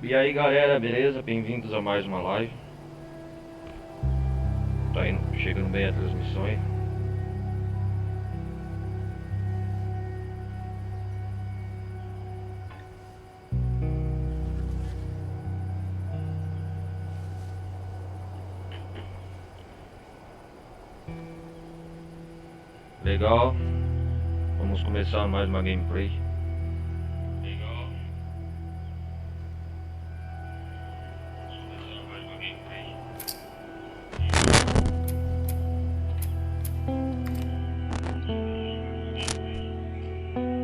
E aí galera, beleza? Bem-vindos a mais uma live. Tá indo, chegando bem a transmissão aí. Legal. Vamos começar mais uma gameplay.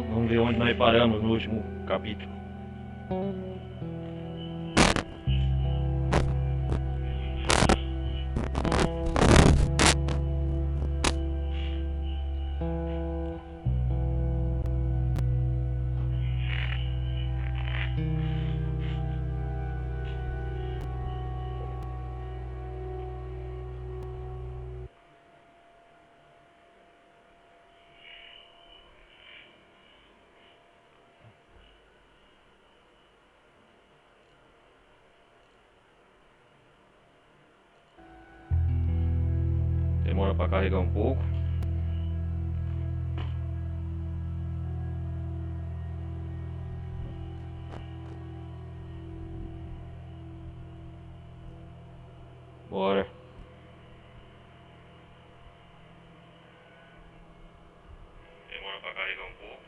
Vamos ver onde nós paramos no último capítulo. Demora para carregar um pouco. Bora. Demora para carregar um pouco.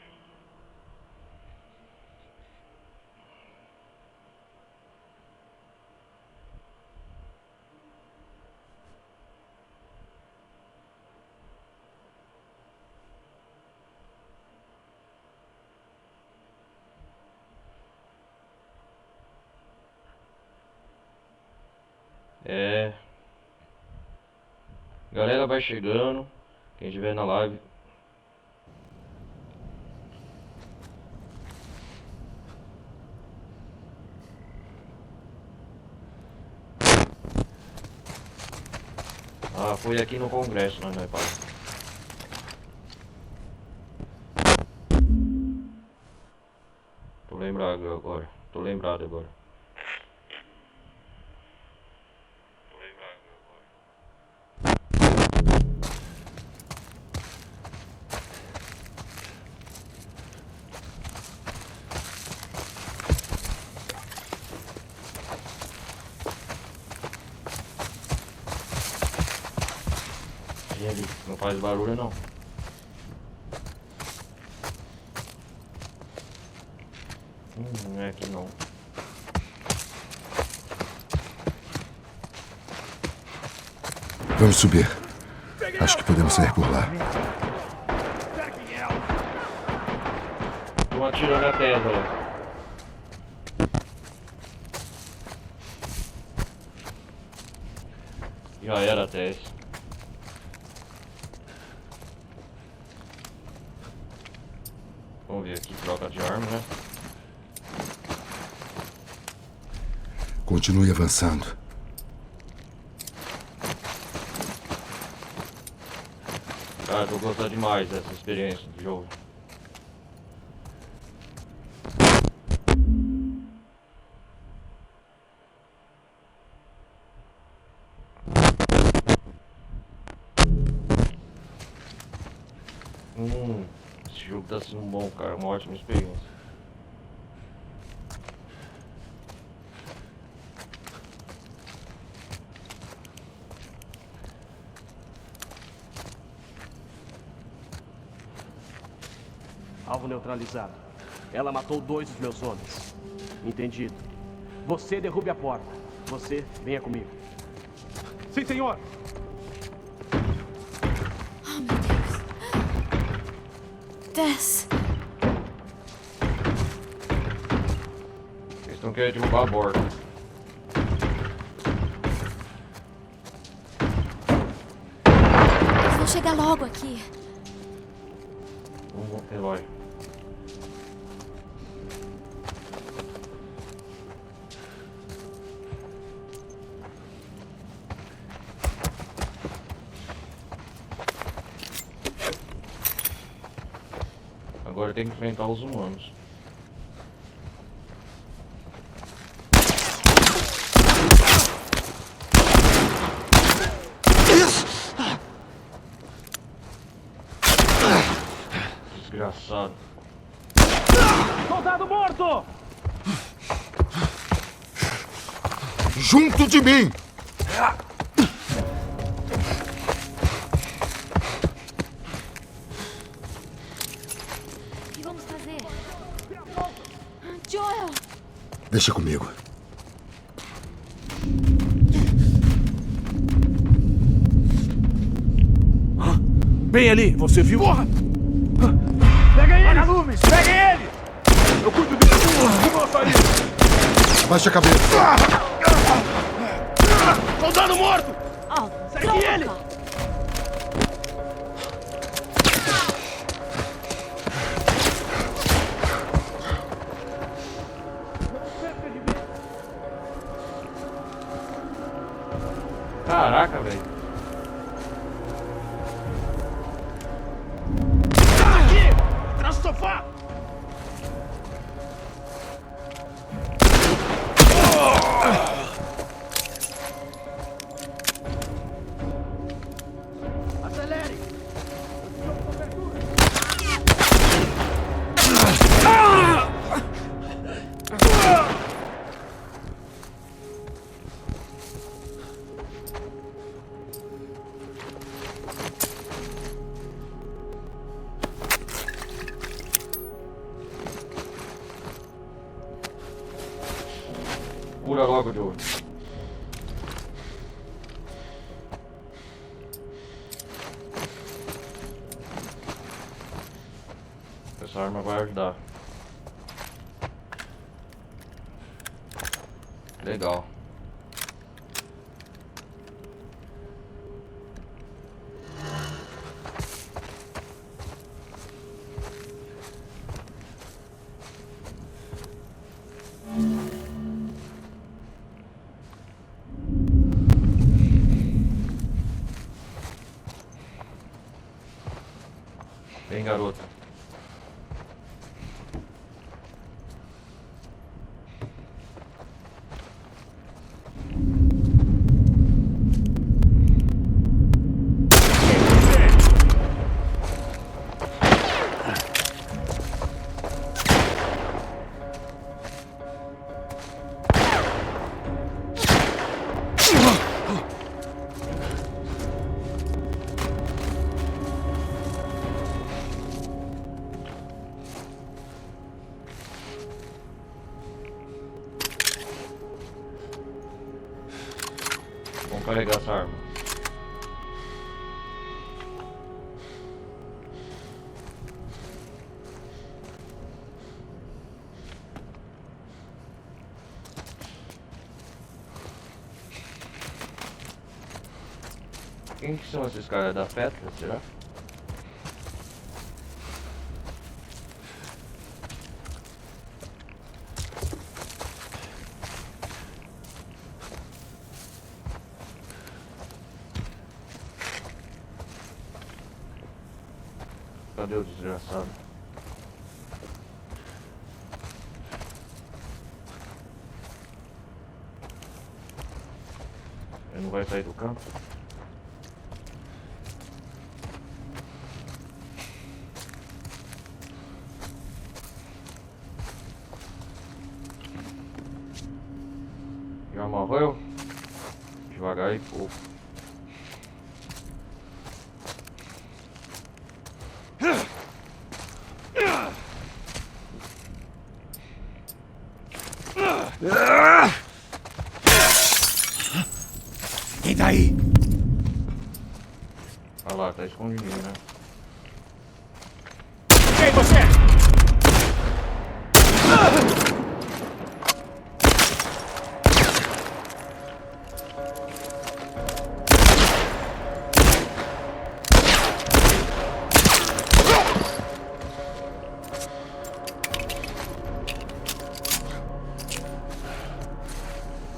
Galera, vai chegando. Quem estiver na live. Ah, foi aqui no Congresso, não é, pai? Tô lembrado agora. Tô lembrado agora. E ali, não faz barulho não. Não é aqui não. Vamos subir. Acho que podemos sair por lá. Tô atirando a testa lá. Já era a testa. Vamos ver aqui, troca de arma, né? Continue avançando. Cara, tô gostando demais dessa experiência de jogo. Esse jogo tá sendo bom, cara, uma ótima experiência. Alvo neutralizado. Ela matou 2 dos meus homens. Entendido. Você derrube a porta. Você, venha comigo. Sim, senhor! Oh, meu Deus. Desce. Eles estão querendo derrubar a borda. Eles vão chegar logo aqui. Vamos, Eloy. Agora tem que enfrentar os humanos. desgraçado. Soldado morto! Junto de mim! O que vamos fazer? Joel! Deixa comigo. Bem ali, você viu? Porra! Pega ele! Vagalumes, peguem ele! Eu cuido disso! Como eu faria? Abaixa a cabeça. Soldado morto! Oh, Segue droga! ele! Caraca, velho. Aqui! Atrás do sofá! Acelere! Cura logo, Joe. Essa arma vai ajudar. Legal. Vem, garota. Vamos carregar essa arma. Quem que são esses caras da Petra, será? Cadê o desgraçado? Ele não vai sair do campo? Já morreu? Devagar e pouco. Quem tá aí? Olha lá, tá escondidinho, né? Quem você?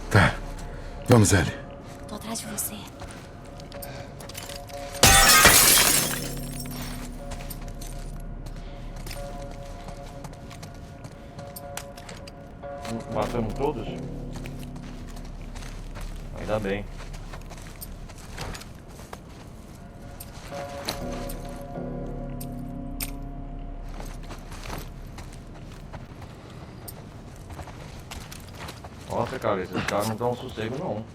Tá. Vamos, Ellie. Tô atrás de você. Matamos todos? Ainda bem. Nossa, cara, esses caras não dão sossego não.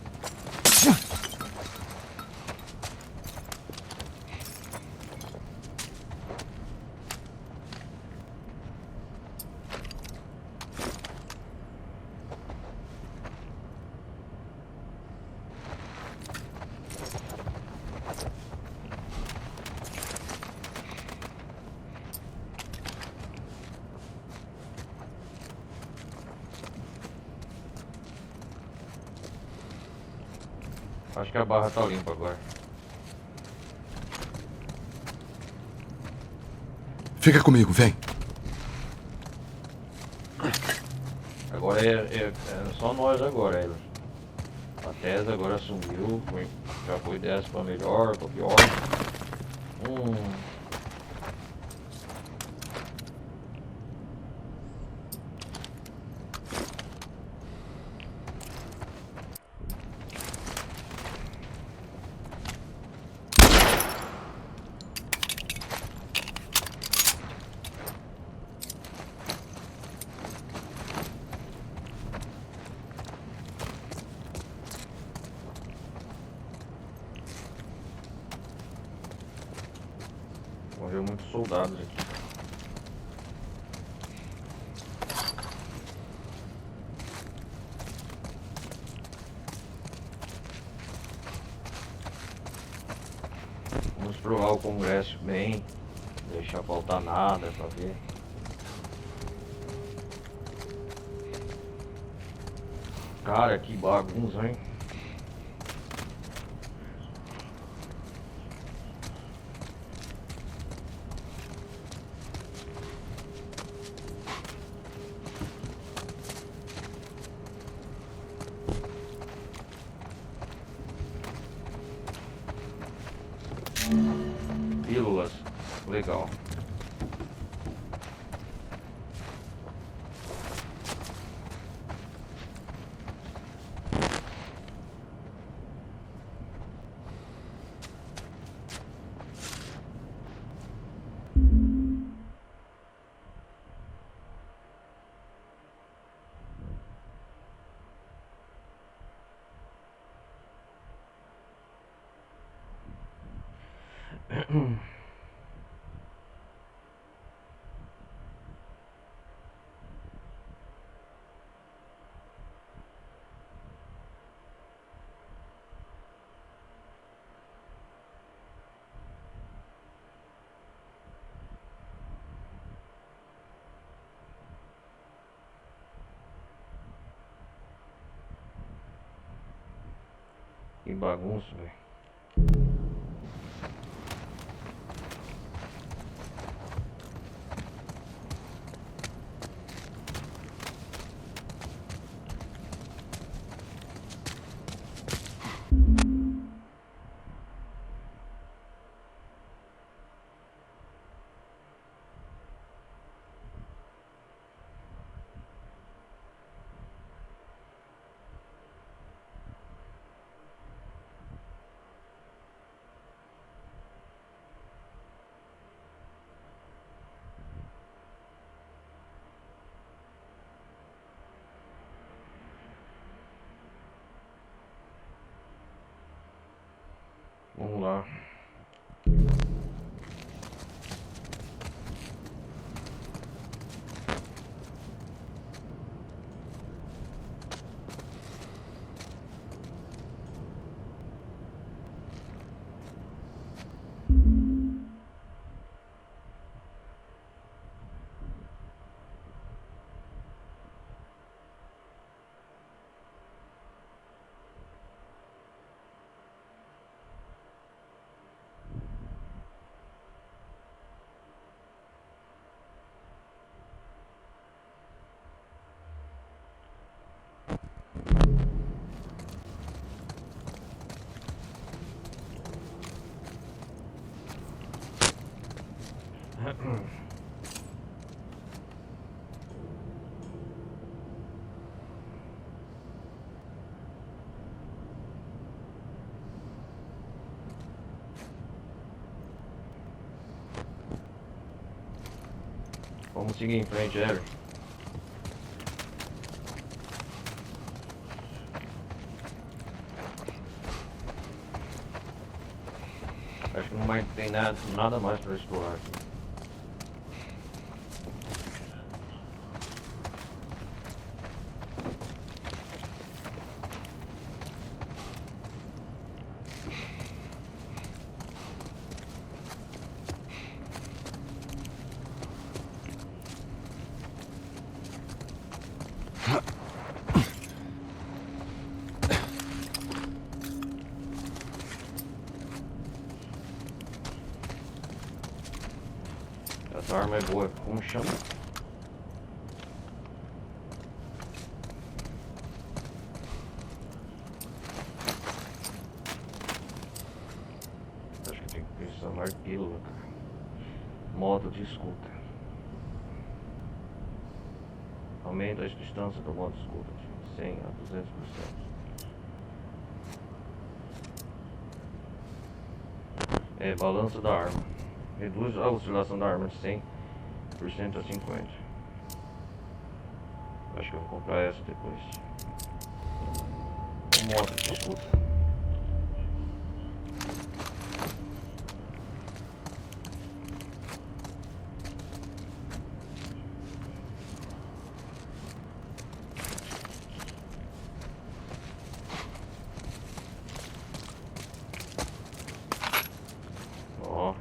Acho que a barra tá limpa agora. Fica comigo, vem. Agora é só nós agora, Elas. A Tesa agora sumiu, já foi dessa pra melhor, pra pior. Morreu muitos soldados aqui. Vamos provar o Congresso bem, não deixar faltar nada pra ver. Cara, que bagunça, hein? Pílulas, legal. Que bagunça, velho. Vamos lá. Vamos seguir em frente, Harry. Acho que não mais tem nada mais para explorar aqui. Essa arma é boa, como chama? Acho que tem que pensar martelo, cara. Modo de escuta. Aumenta a distância do modo de escuta de 100 a 200%. É, balanço da arma. Reduz a oscilação da arma de 100% a 50%. Acho que eu vou comprar essa depois. Modo de escuta. Ó.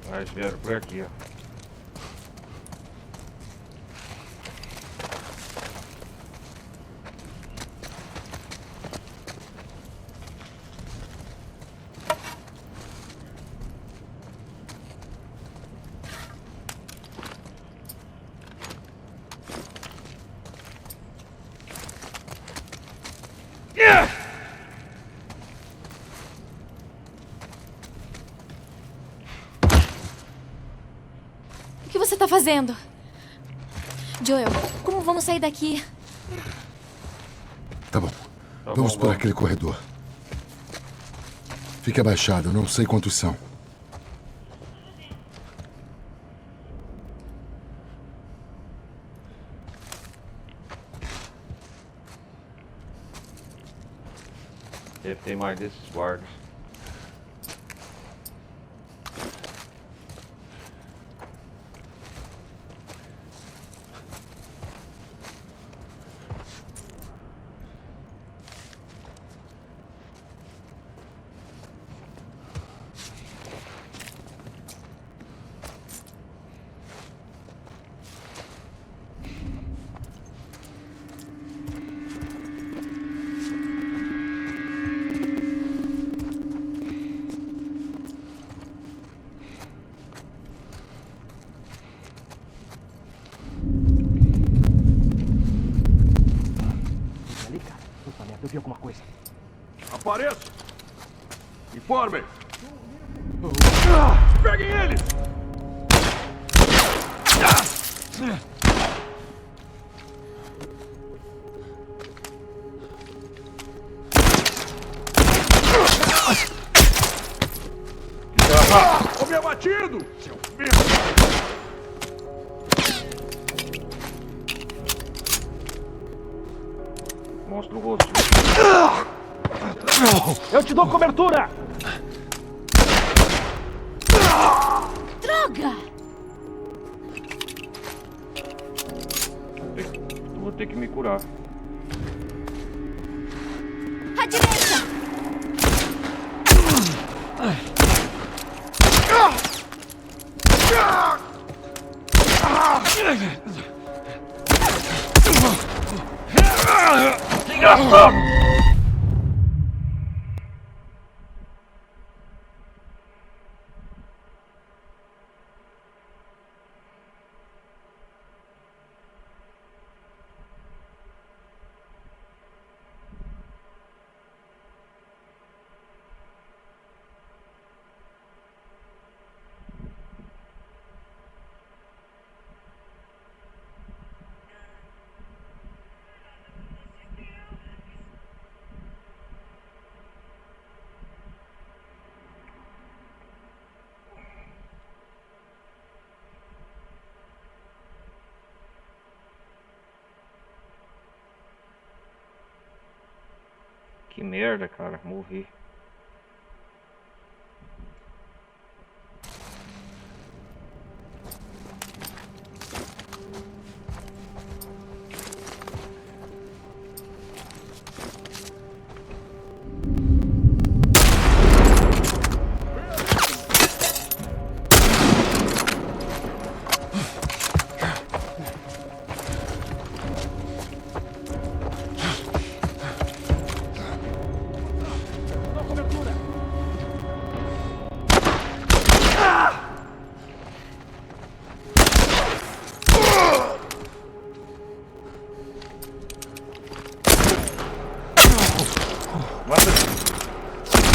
Ah, eles vieram por aqui, ó. O que você tá fazendo? Joel, como vamos sair daqui? Tá bom. Tá Vamos bom, por vamos. aquele corredor. Fique abaixado, eu não sei quantos são. Deve ter mais desses guardas. Ali, cara. Puta merda, eu vi alguma coisa. Apareça! Informem! Peguem eles! Homem abatido! Seu merda! Mostra o rosto. Eu te dou cobertura! Droga! Vou ter que me curar. À direita! Que merda, cara. Morri.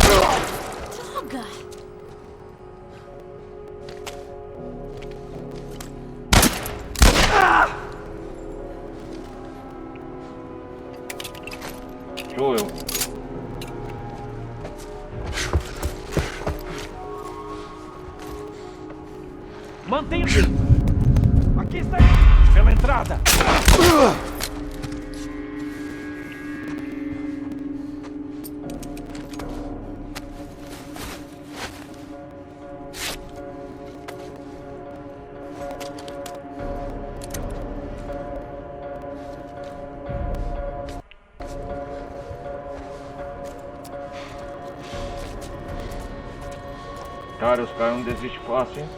Droga! Joel. Mantenha. Aqui está. Pela entrada. Cara, os caras não desistem fácil, hein?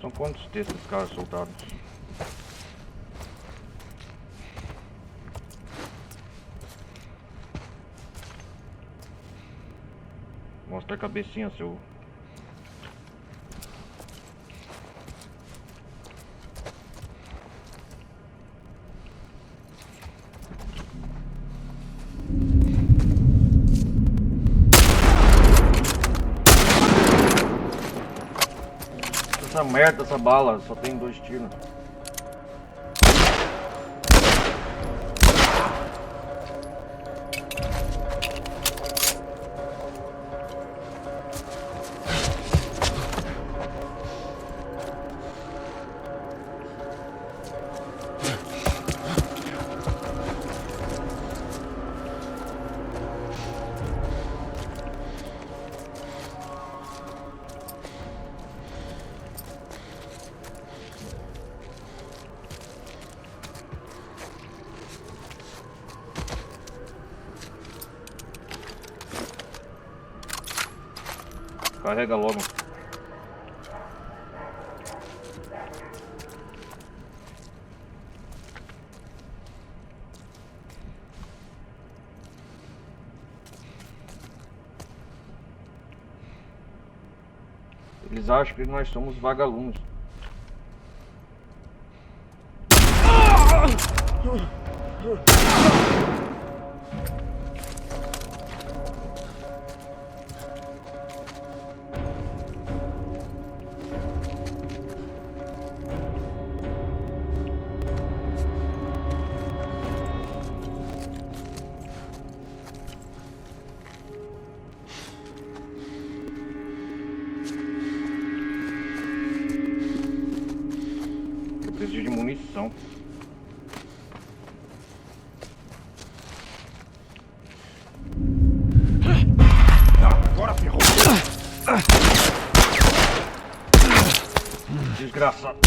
São quantos desses caras soldados? Mostra a cabecinha, seu. Essa merda, essa bala, só tem 2 tiros. Carrega logo. Eles acham que nós somos vagalumes. Eu preciso de munição. Agora ferrou. Desgraçado.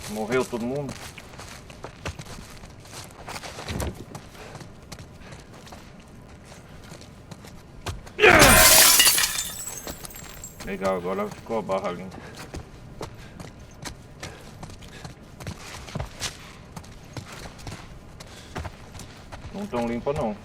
Morreu todo mundo? Legal, agora ficou a barra limpa. Não tão limpa não.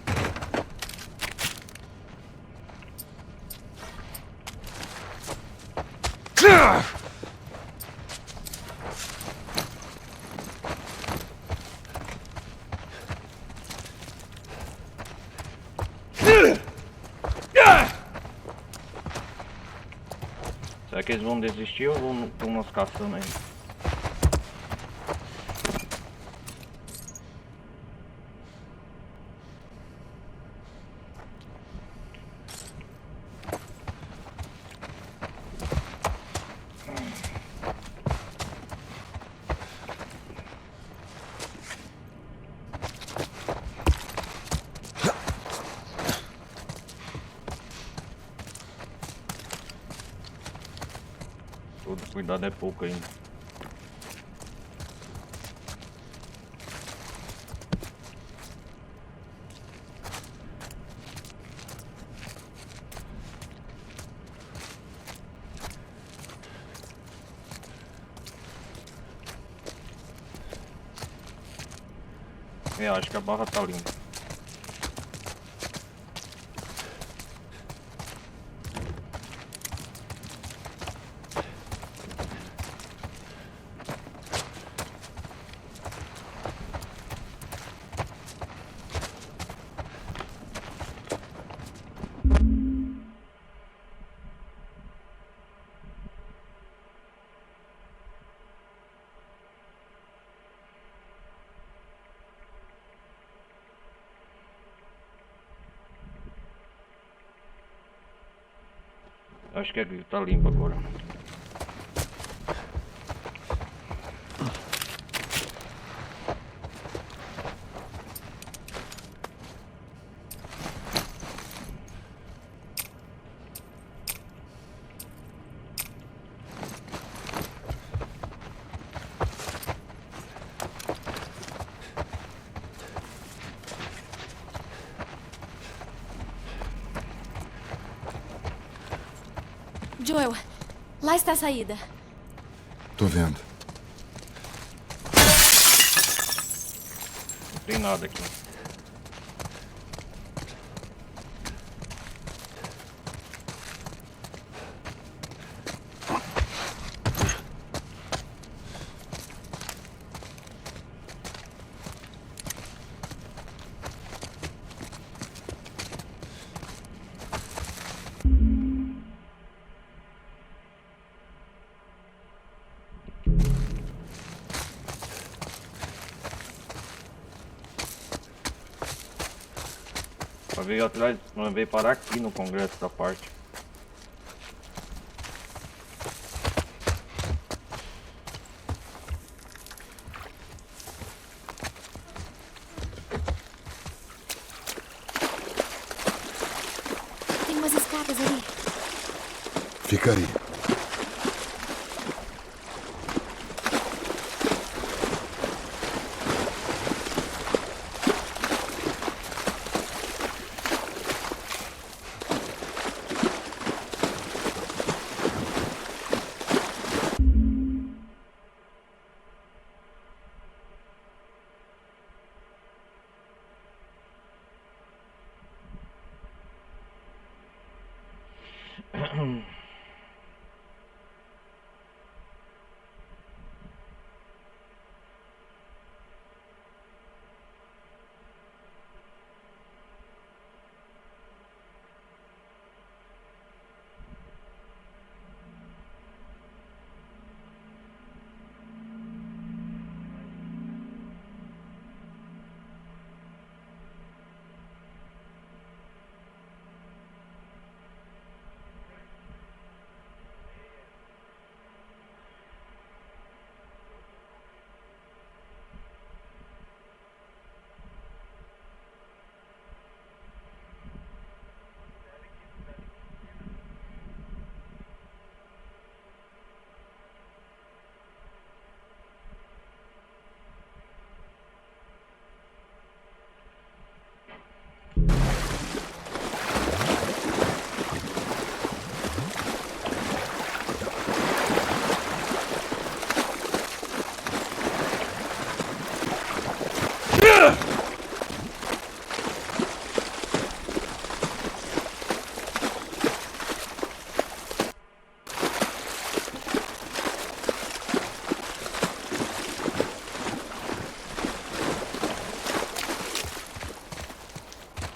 que eles vão desistir ou vão nos caçando ainda? Todo cuidado é pouco ainda. Eu acho que a barra tá limpa. Acho que tá limpo agora. Joel, lá está a saída. Tô vendo. Não tem nada aqui. Veio atrás, veio parar aqui no Congresso da parte. Tem umas escadas ali. Ficaria.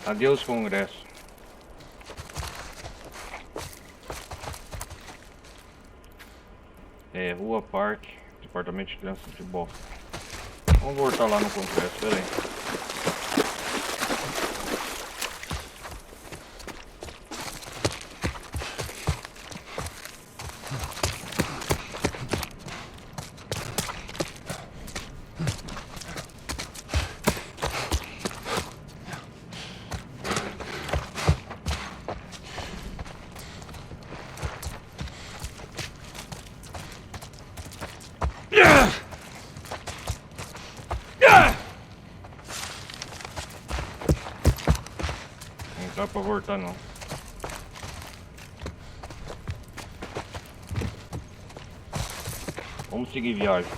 Adeus, Congresso. É, Rua Parque, Departamento de Criança de Futebol. Vamos voltar lá no congresso, pera aí. Não dá pra voltar não. Vamos seguir viagem.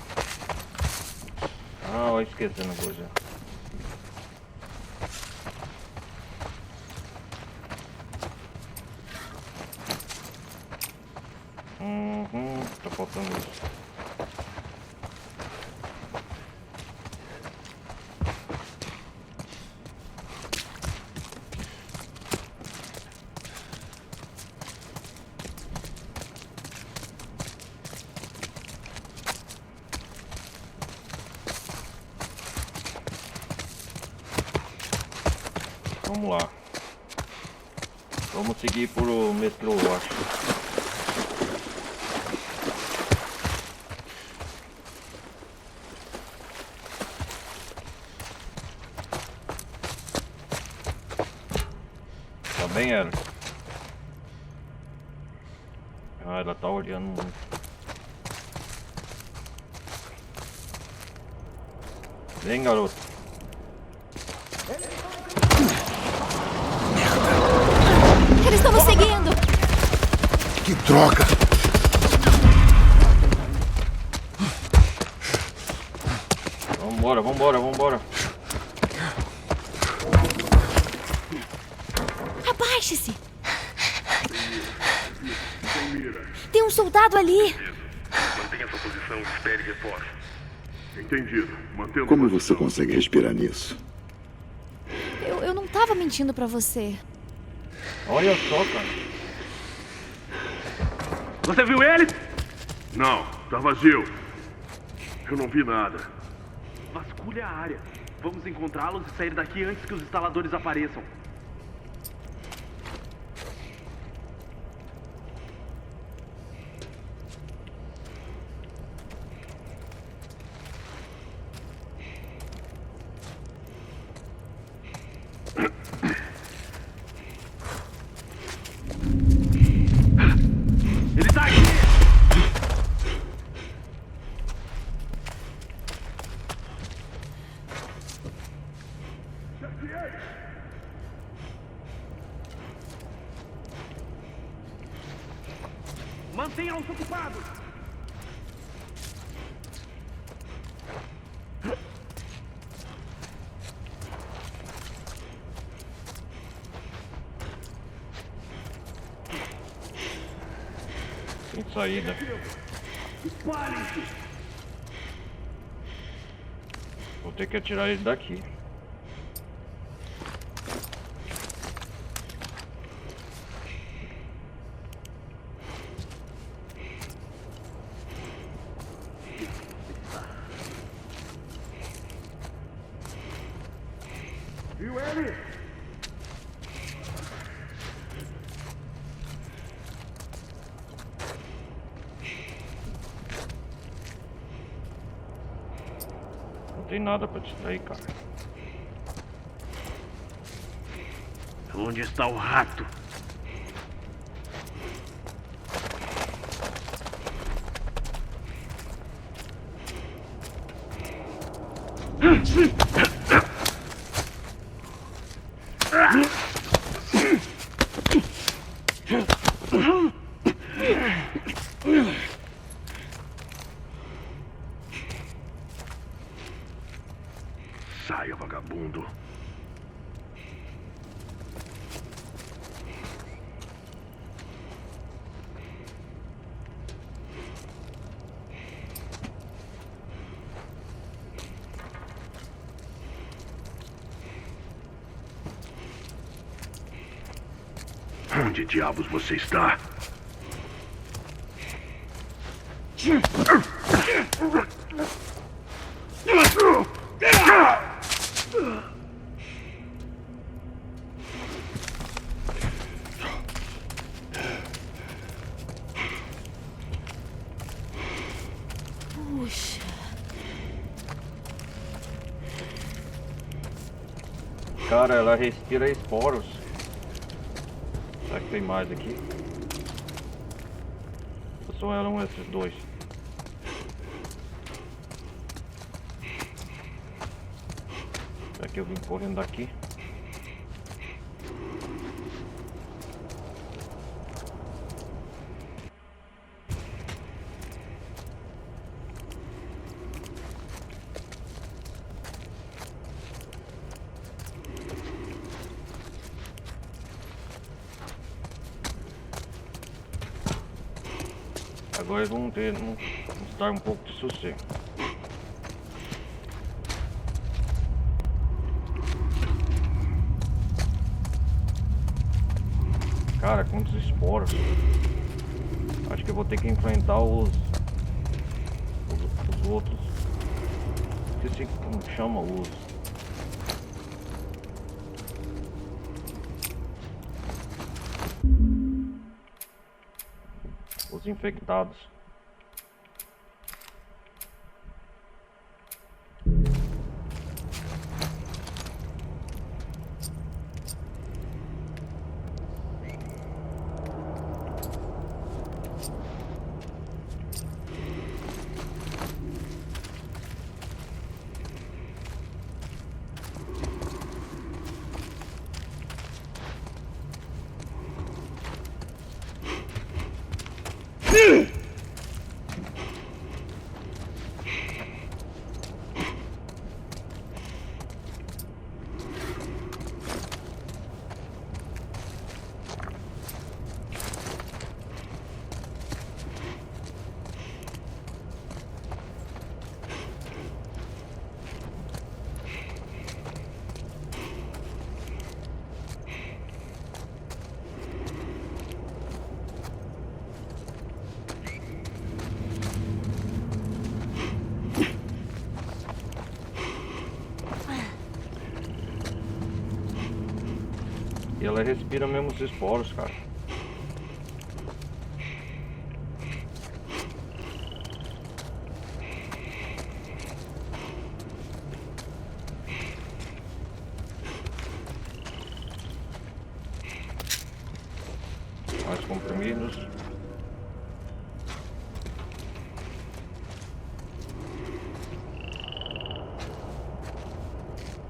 Ah, eu esquecendo coisa. Tá faltando isso. Vamos lá. Vamos seguir por o metrô, eu acho. Tá bem, ela? Ah, ela tá olhando muito. Vem, garoto. Eles estão nos seguindo! Que droga! Vambora, vambora, vambora. Abaixe-se! Tem um soldado ali! Mantenha sua posição e espere reforço. Entendido. Mantendo Como a você posição. consegue respirar nisso? Eu não tava mentindo pra você. Olha só, cara. Você viu ele? Não, tá vazio. Eu não vi nada. Vasculha a área. Vamos encontrá-los e sair daqui antes que os instaladores apareçam. Ele tá aqui! Mantenham-se ocupados! Tem saída. Espalhem-se! Vou ter que atirar ele daqui. Viu ele? Não tem nada pra distrair, cara. Onde está o rato? Saia, vagabundo. Onde diabos você está? Puxa. Cara, ela respira esporos. Será que tem mais aqui? Ou só eram esses dois? Será que eu vim correndo daqui? Agora vamos dar um pouco de sossego. Cara, quantos esporos. Acho que eu vou ter que enfrentar os outros. Esqueci como chama os infectados. E ela respira mesmo os esporos, cara. Mais comprimidos.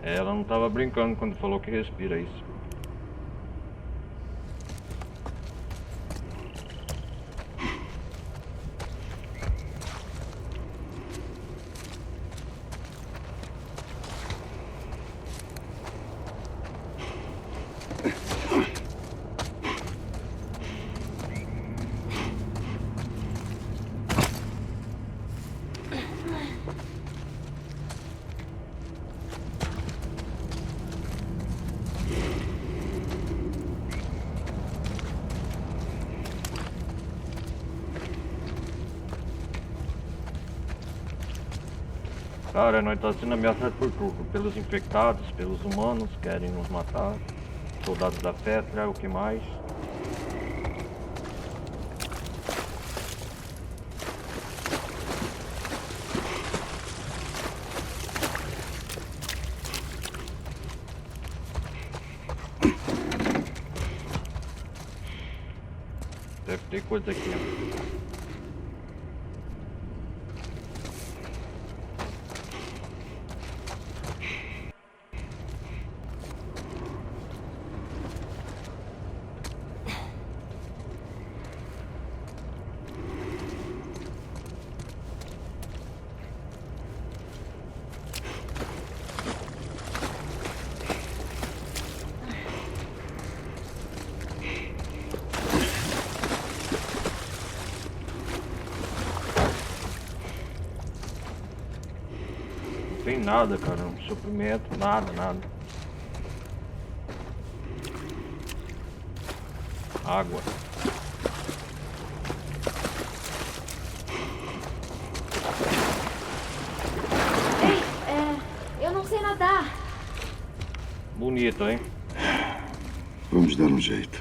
Ela não tava brincando quando falou que respira isso. Cara, nós estamos sendo ameaçados por tudo. Pelos infectados, pelos humanos que querem nos matar. Soldados da Petra, o que mais? Deve ter coisa aqui, ó. Não tem nada, cara, um suprimento, nada. Água. bonito, hein? Vamos dar um jeito.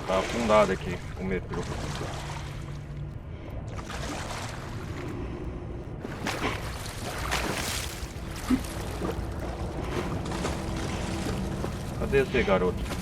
Tá afundado aqui o metrô. Cadê você, garoto?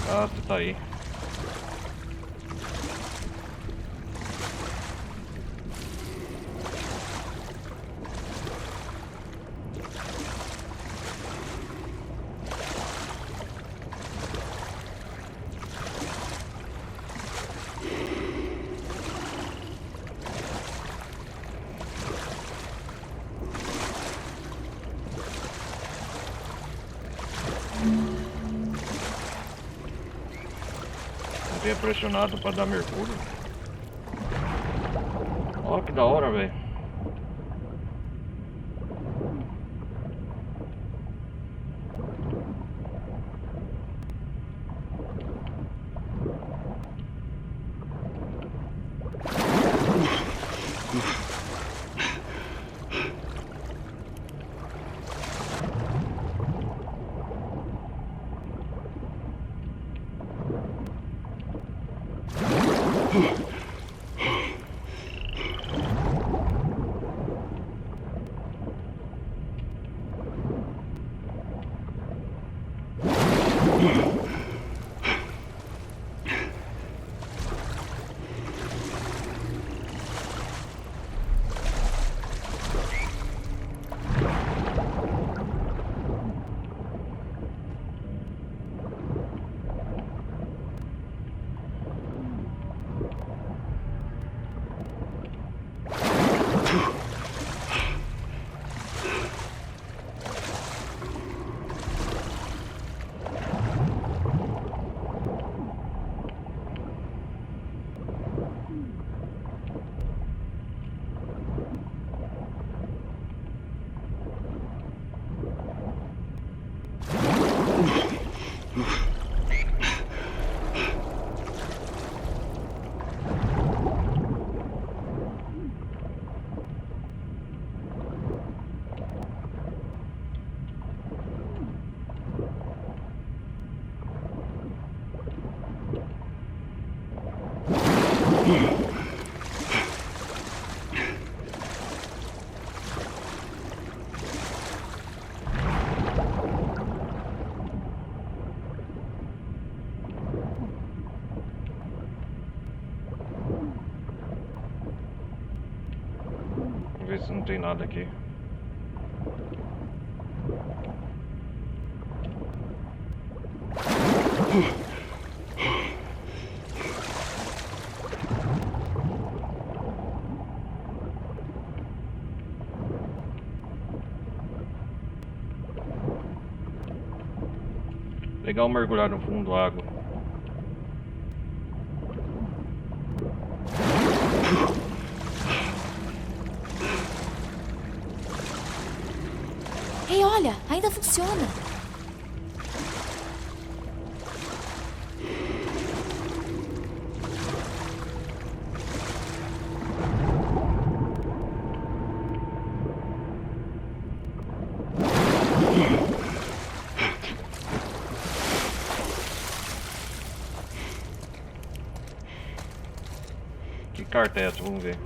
Ah, você tá aí. É pressionado para dar mergulho. Ó, que da hora, velho. Vamos ver se não tem nada aqui. Legal mergulhar no fundo da água. Ei, olha, ainda funciona. Que carta é essa? Vamos ver.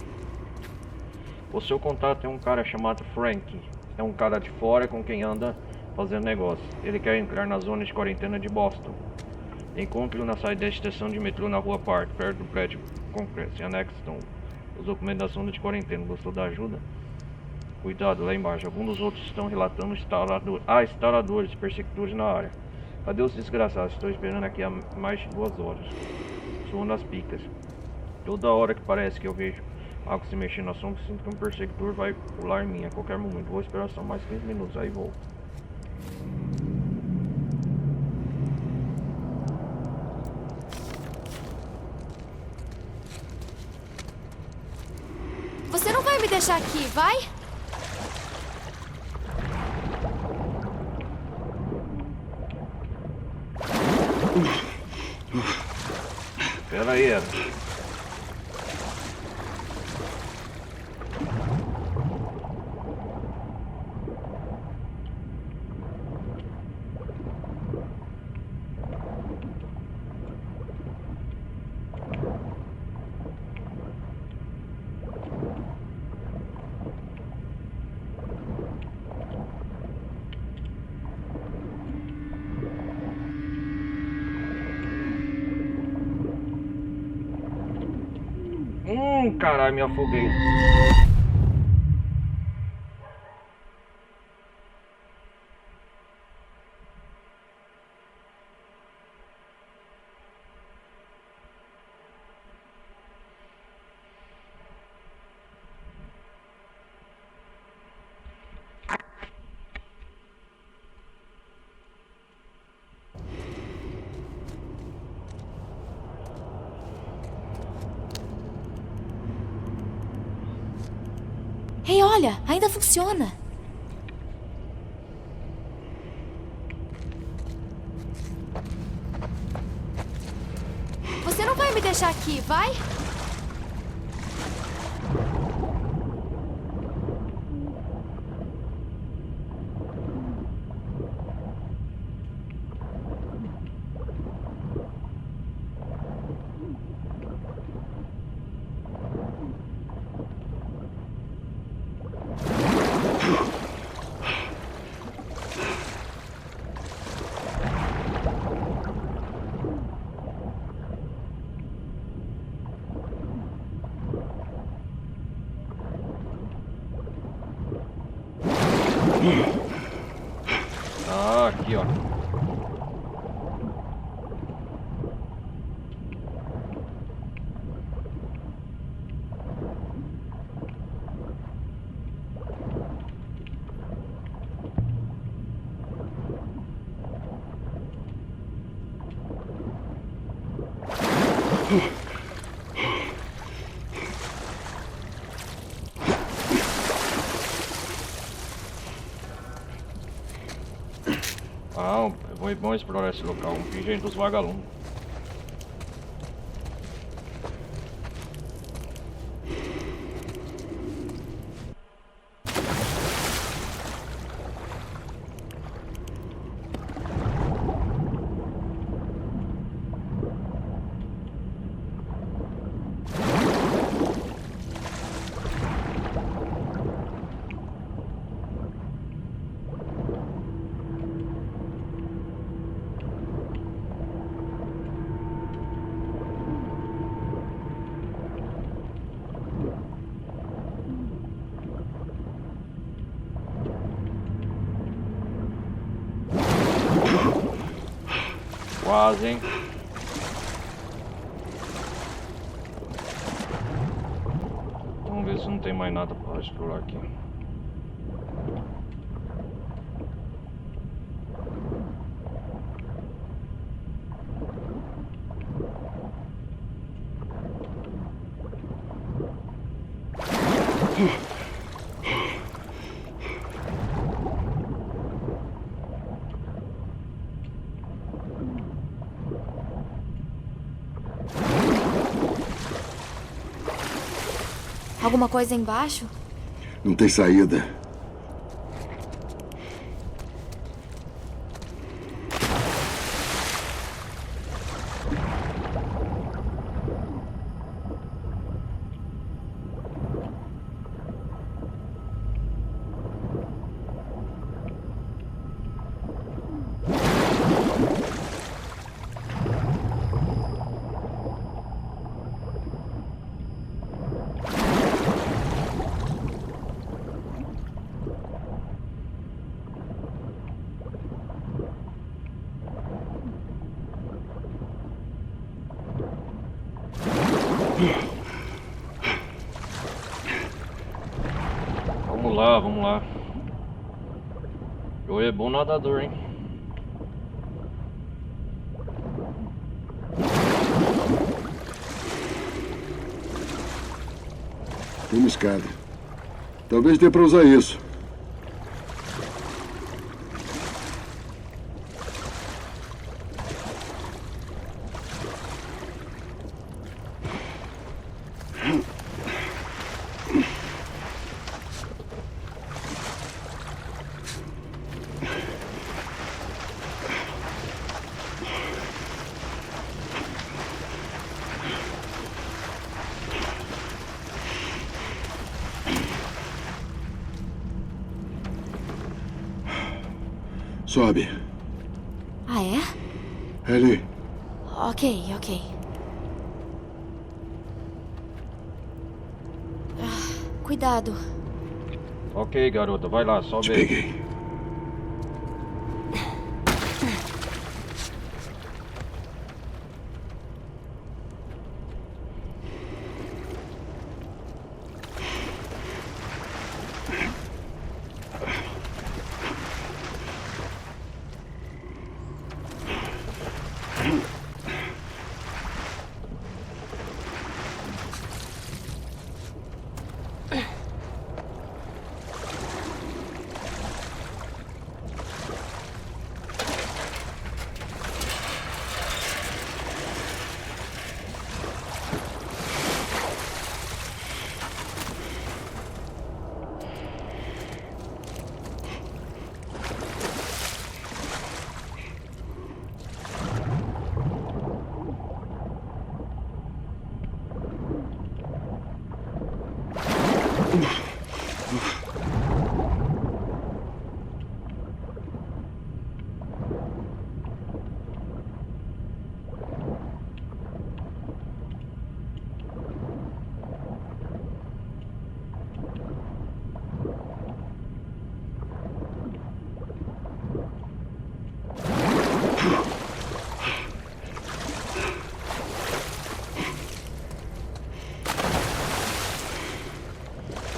O seu contato é um cara chamado Frank. É um cara de fora com quem anda fazendo negócio. Ele quer entrar na zona de quarentena de Boston. Encontre-o na saída da estação de metrô na Rua Park, perto do prédio Congress, em Annexton. Os documentos da zona de quarentena. Gostou da ajuda? Cuidado, lá embaixo. Alguns dos outros estão relatando instaladores, perseguidores na área. Cadê os desgraçados? Estou esperando aqui há mais de 2 horas. Suando as picas. Toda hora que parece que eu vejo algo se mexendo na sombra, sinto que um perseguidor vai pular em mim a qualquer momento. Vou esperar só mais 15 minutos, aí volto. Você não vai me deixar aqui, vai? Pera aí, Ed. Caralho, me afoguei. Ei, olha, ainda funciona. Você não vai me deixar aqui, vai? Ah, aqui, ó. Ah, foi bom explorar esse local. Um pingente dos vagalumes. Quase, hein? Vamos ver se não tem mais nada para explorar aqui. Alguma coisa embaixo? Não tem saída. Vamos lá, vamos lá. Joey é bom nadador, hein? Tem uma escada. Talvez dê pra usar isso. Sobe. Ah, é? Ellie, Ok, ok. Cuidado. Ok, garota, vai lá, sobe te aí. peguei.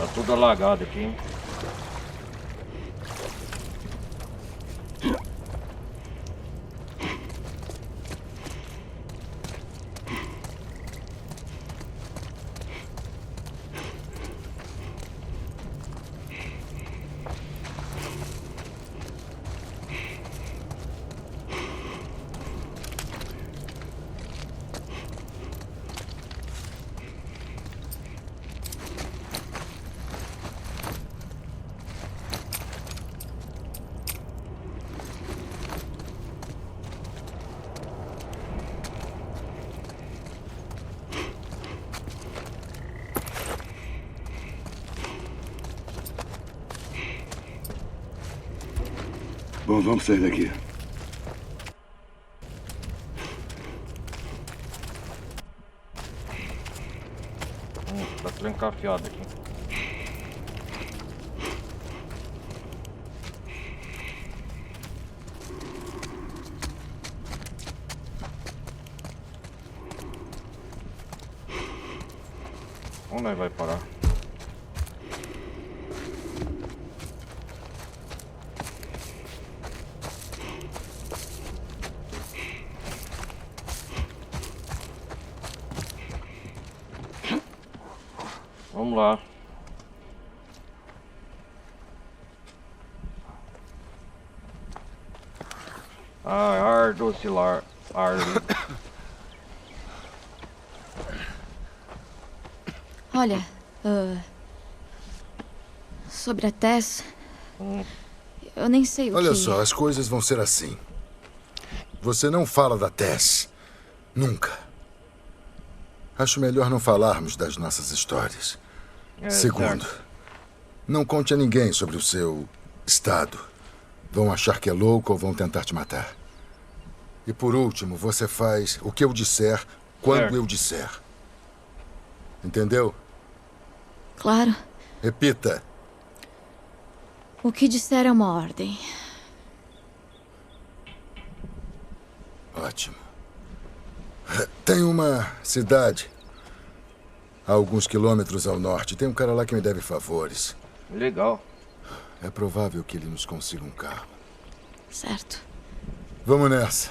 Tá tudo alagado aqui, hein? Bom, vamos sair daqui. Tá trancafiado aqui. Onde nós vai parar? Vamos lá. Ardo oscilar. Olha, sobre a Tess, eu nem sei o que... Olha só, as coisas vão ser assim. Você não fala da Tess. Nunca. Acho melhor não falarmos das nossas histórias. Segundo, não conte a ninguém sobre o seu estado. Vão achar que é louco ou vão tentar te matar. E por último, você faz o que eu disser, quando eu disser. Entendeu? Claro. Repita. O que disser é uma ordem. Ótimo. Tem uma cidade A alguns quilômetros ao norte. Tem um cara lá que me deve favores. Legal. É provável que ele nos consiga um carro. Certo. Vamos nessa.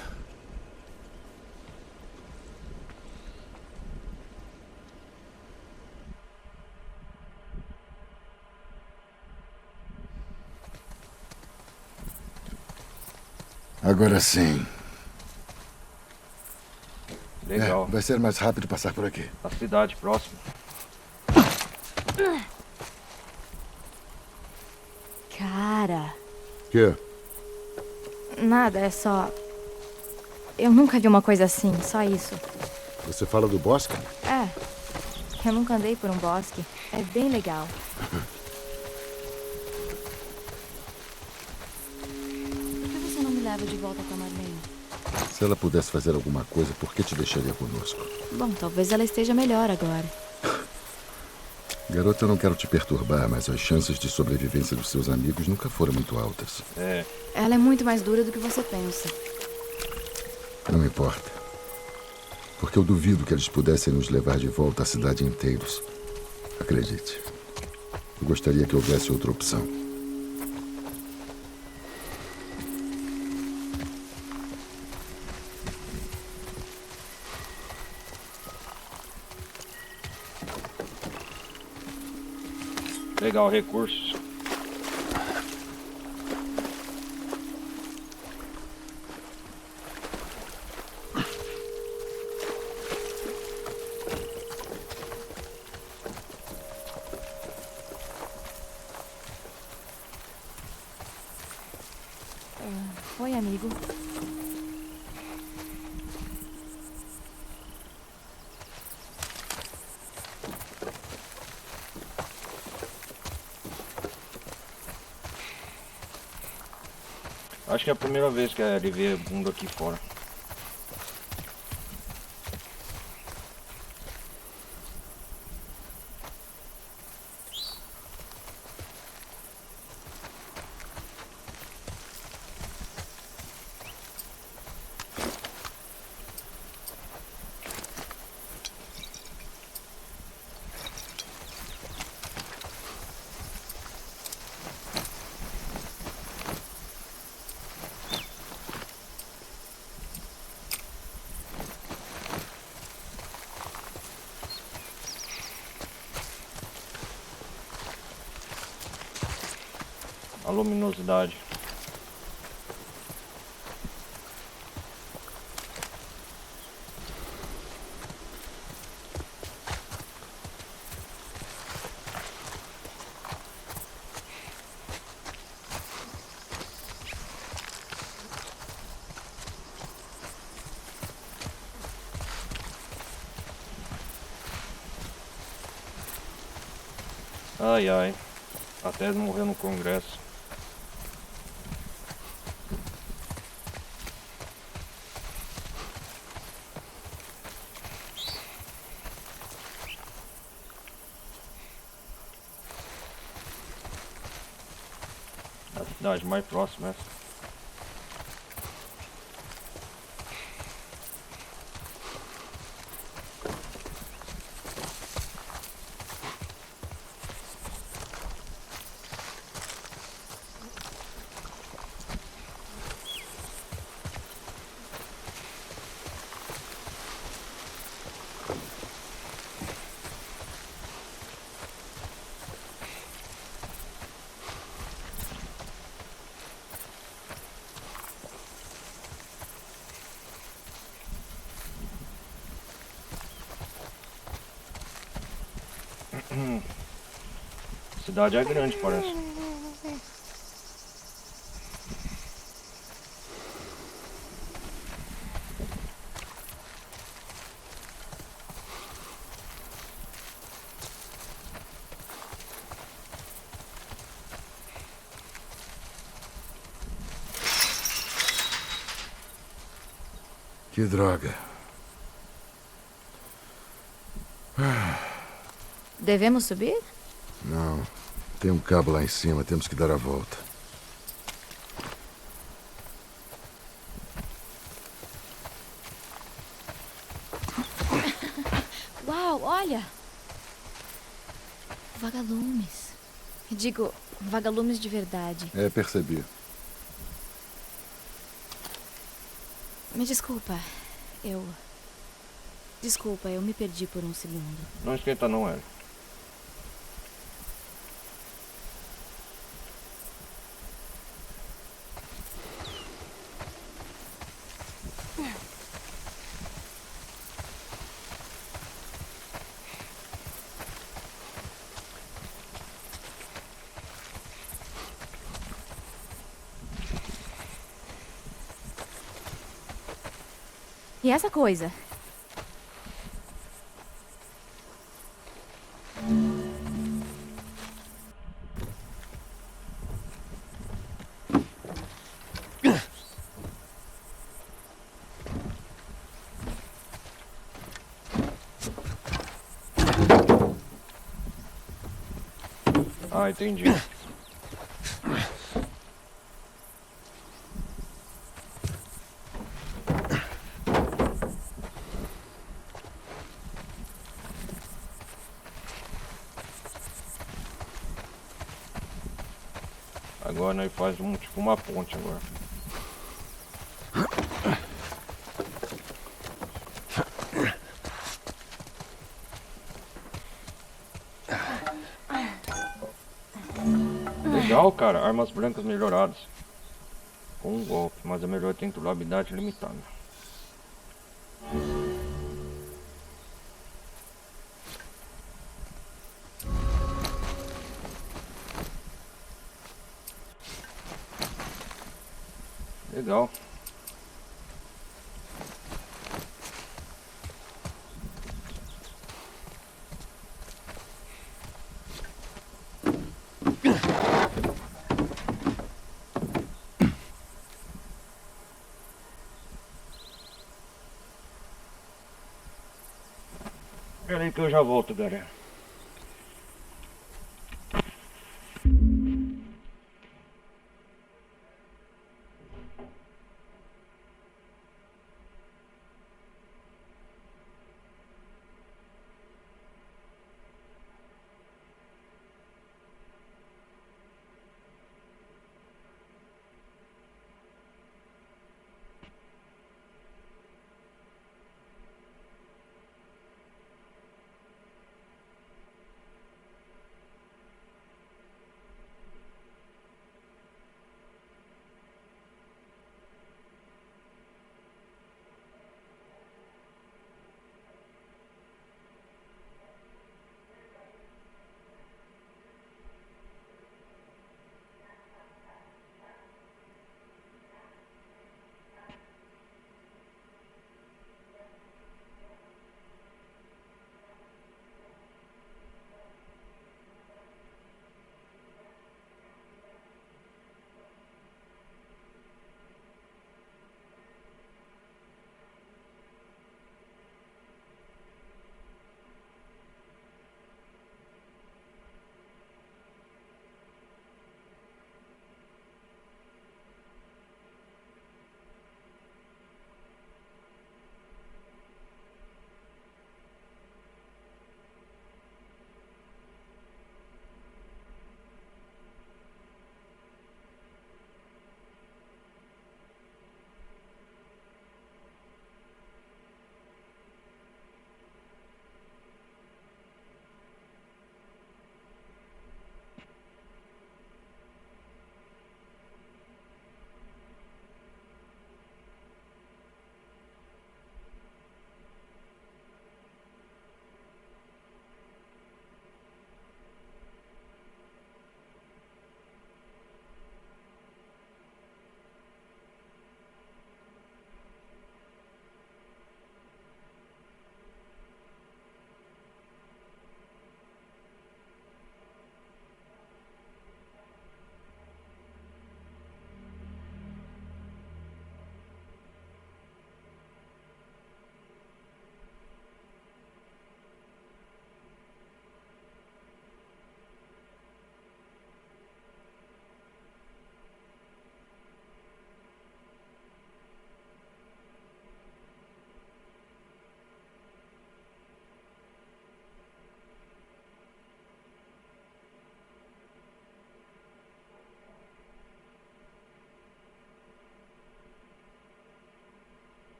Agora sim. Legal. Vai ser mais rápido passar por aqui. A cidade próxima. Cara, Que? nada, é só. Eu nunca vi uma coisa assim, só isso. Você fala do bosque? É, eu nunca andei por um bosque. É bem legal. Por que você não me leva de volta com a Marlene? Se ela pudesse fazer alguma coisa, por que te deixaria conosco? Bom, talvez ela esteja melhor agora. Garota, eu não quero te perturbar, mas as chances de sobrevivência dos seus amigos nunca foram muito altas. É. Ela é muito mais dura do que você pensa. Não importa. Porque eu duvido que eles pudessem nos levar de volta à cidade inteiros. Acredite. Eu gostaria que houvesse outra opção. Legal, recursos. Oi, amigo. Acho que é a primeira vez que ele vê mundo aqui fora. A luminosidade. Ai ai. Até morreu no congresso. A cidade mais próxima essa. A cidade é grande, parece. Que droga. Devemos subir? Não. Tem um cabo lá em cima. Temos que dar a volta. Uau, olha! vagalumes. Digo, vagalumes de verdade. É, percebi. Me desculpa. Desculpa, eu me perdi por um segundo. Não esquenta não, Ellie. E essa coisa? Ah, entendi. Agora nós faz tipo uma ponte agora. Legal, cara. Armas brancas melhoradas. Com um golpe, mas é melhor ter durabilidade limitada. Legal. Espera aí que eu já volto, galera.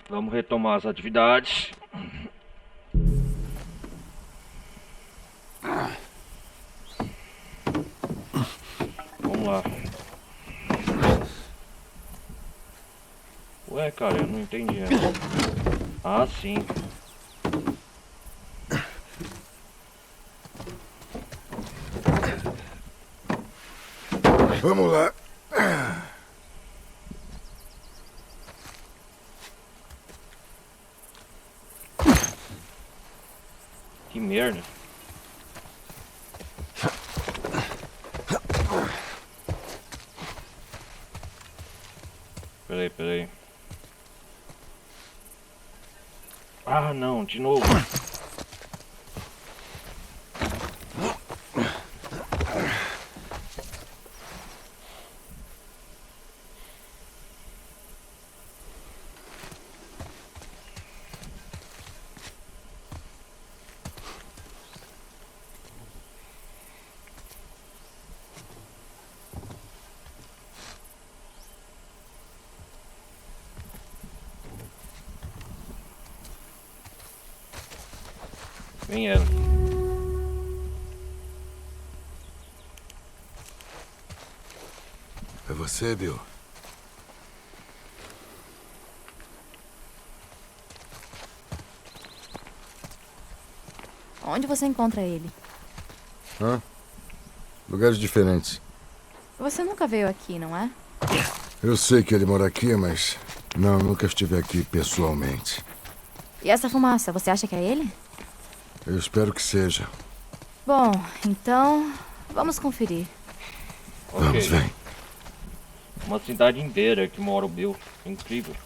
Vamos retomar as atividades. Vamos lá. Ué, cara, eu não entendi essa. Ah, sim. Vamos lá. Que merda. Peraí. Ah, não, de novo. Vem ela. É você, Bill? Onde você encontra ele? Hã? Lugares diferentes. Você nunca veio aqui, não é? Eu sei que ele mora aqui, mas... Não, nunca estive aqui pessoalmente. E essa fumaça, você acha que é ele? Eu espero que seja. Bom, então... vamos conferir. Vamos, vem. Uma cidade inteira que mora o Bill. Incrível.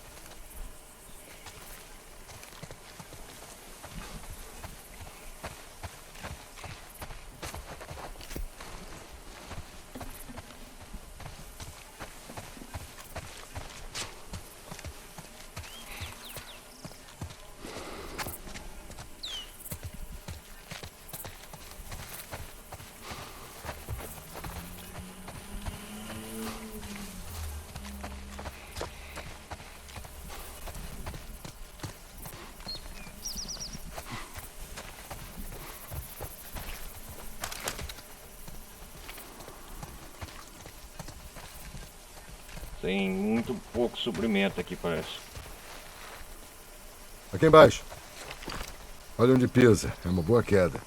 Tem muito pouco suprimento aqui, parece. Aqui embaixo. Olha onde pisa. É uma boa queda.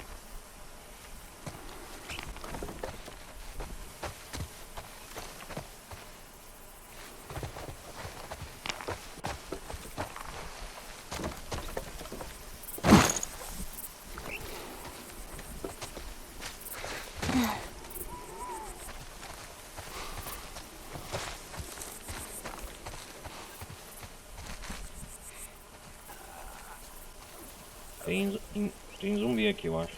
Tem zumbi aqui, eu acho.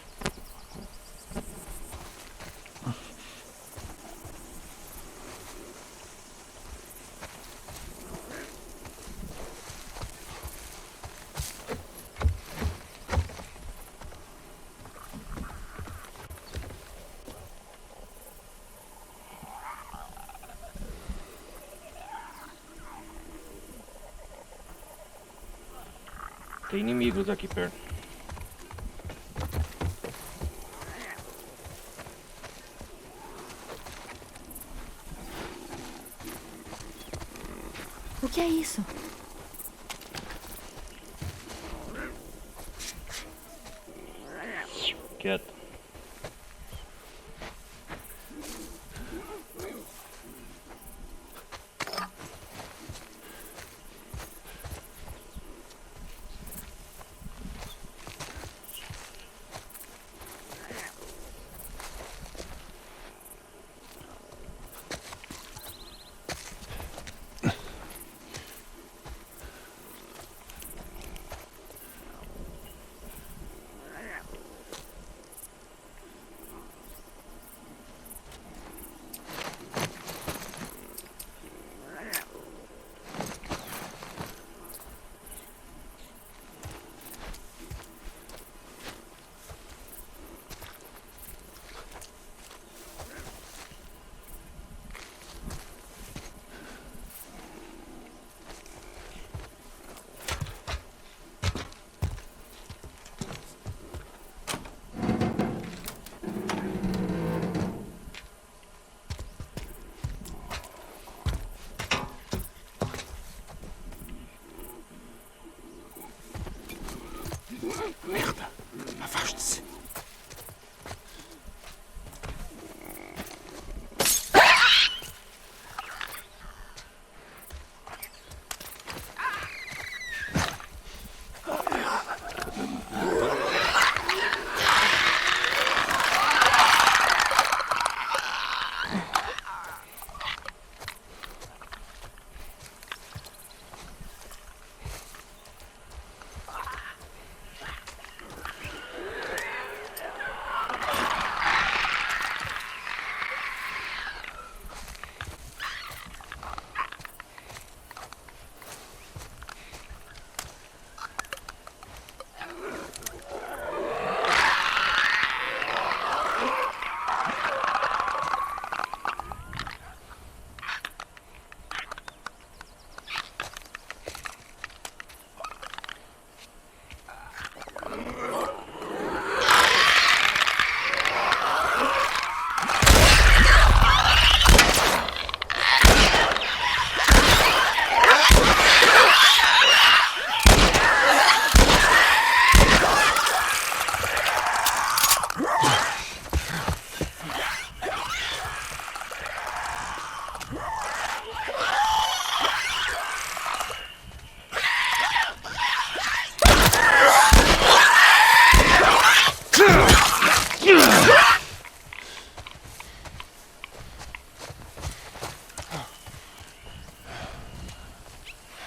Tem inimigos aqui perto. O que é isso? Quieto.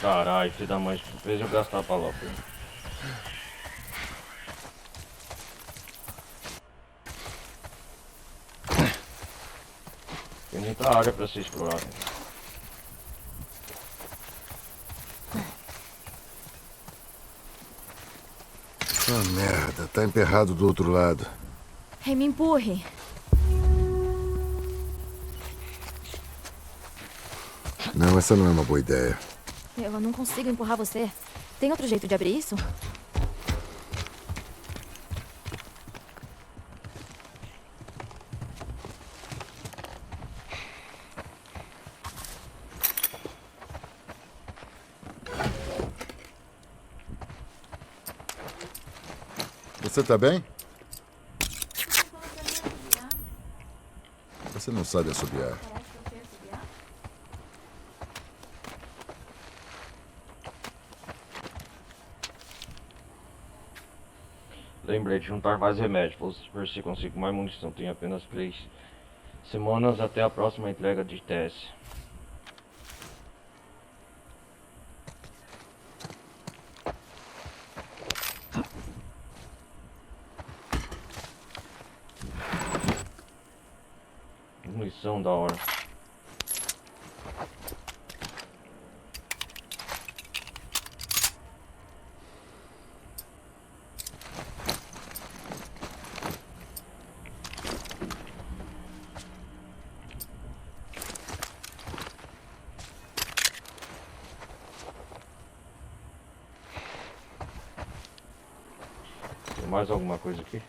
Caralho, filho da mãe, fez eu gastar a palavra. Tem muita área pra ser explorada. Ah, merda. Tá emperrado do outro lado. Ei, me empurre. Não, essa não é uma boa ideia. Eu não consigo empurrar você. Tem outro jeito de abrir isso? Você tá bem? Você não sabe assobiar. Lembrei de juntar mais remédios. Vou ver se consigo mais munição. Tenho apenas 3 semanas até a próxima entrega de teste. Munição da hora. Tem mais alguma coisa aqui?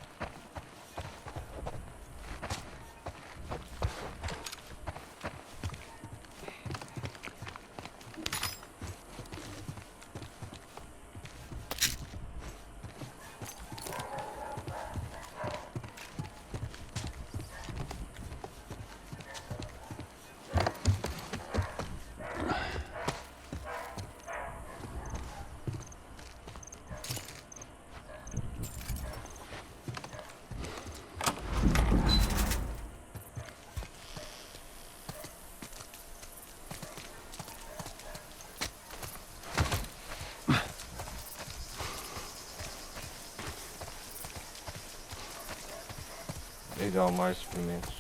Legal, mais suprimentos.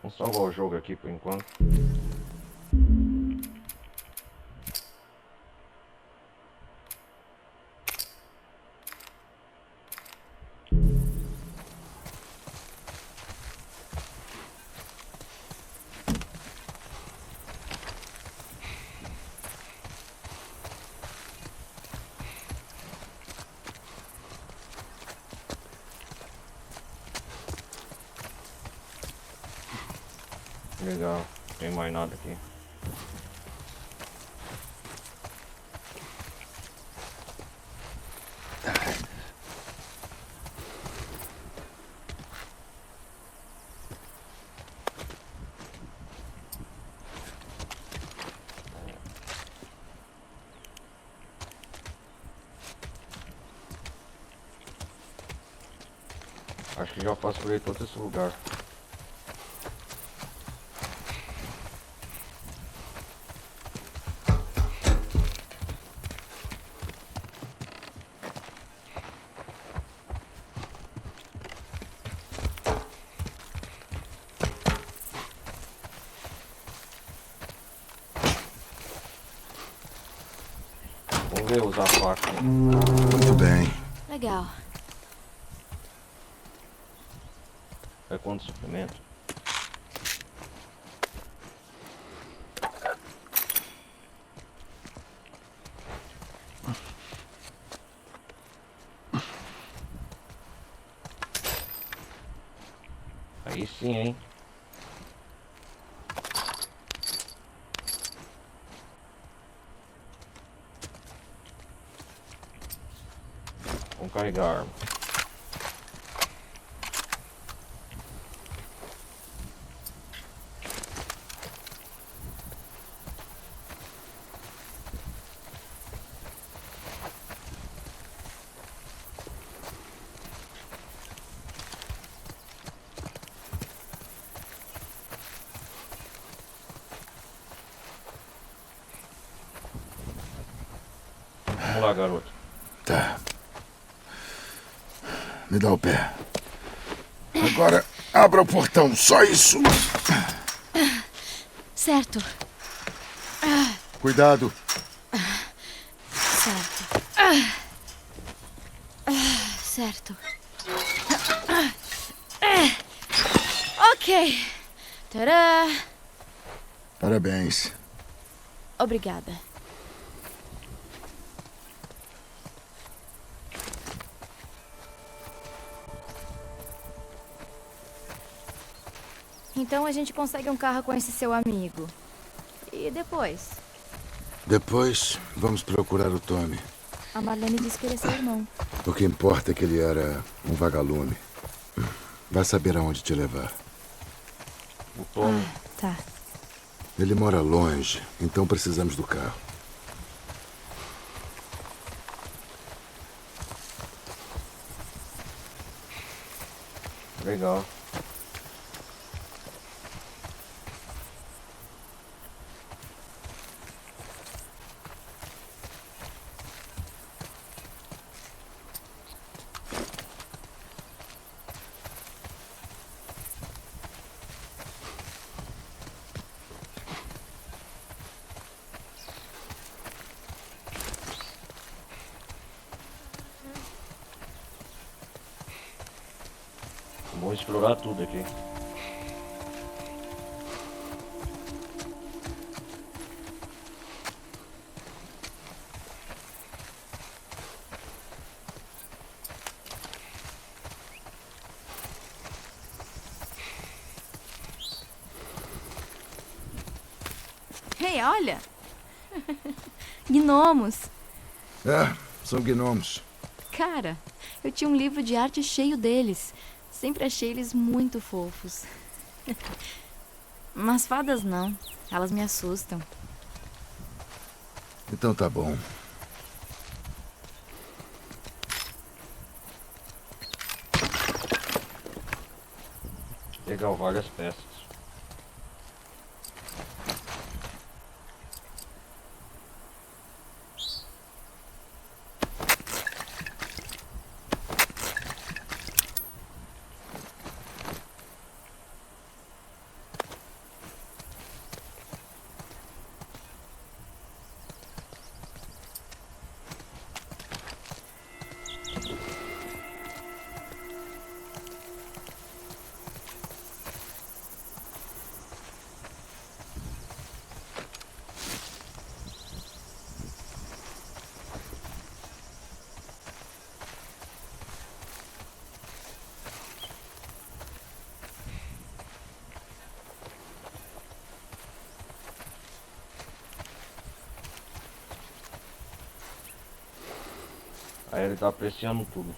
Vamos salvar o jogo aqui por enquanto. Legal, não tem mais nada aqui. Acho que já passei todo esse lugar. Vamos ver usar a faca. Muito bem. Legal. É quanto suprimento? Aí sim, hein? Vamos carregar a arma. Vamos lá, garoto. Tá. Me dá o pé. Agora, abra o portão. Só isso. Certo. Cuidado. Certo. Certo. Ok. Tadã! Parabéns. Obrigada. Então a gente consegue um carro com esse seu amigo. E depois? Depois, vamos procurar o Tommy. A Marlene disse que ele é seu irmão. O que importa é que ele era um vagalume. Vai saber aonde te levar. O Tom. Tá. Ele mora longe, então precisamos do carro. Legal. Vou explorar tudo aqui. Ei, olha! Gnomos! É, são gnomos. Cara, eu tinha um livro de arte cheio deles. Sempre achei eles muito fofos. Mas fadas não. Elas me assustam. Então tá bom. Legal, várias peças. Aí ele tá apreciando tudo.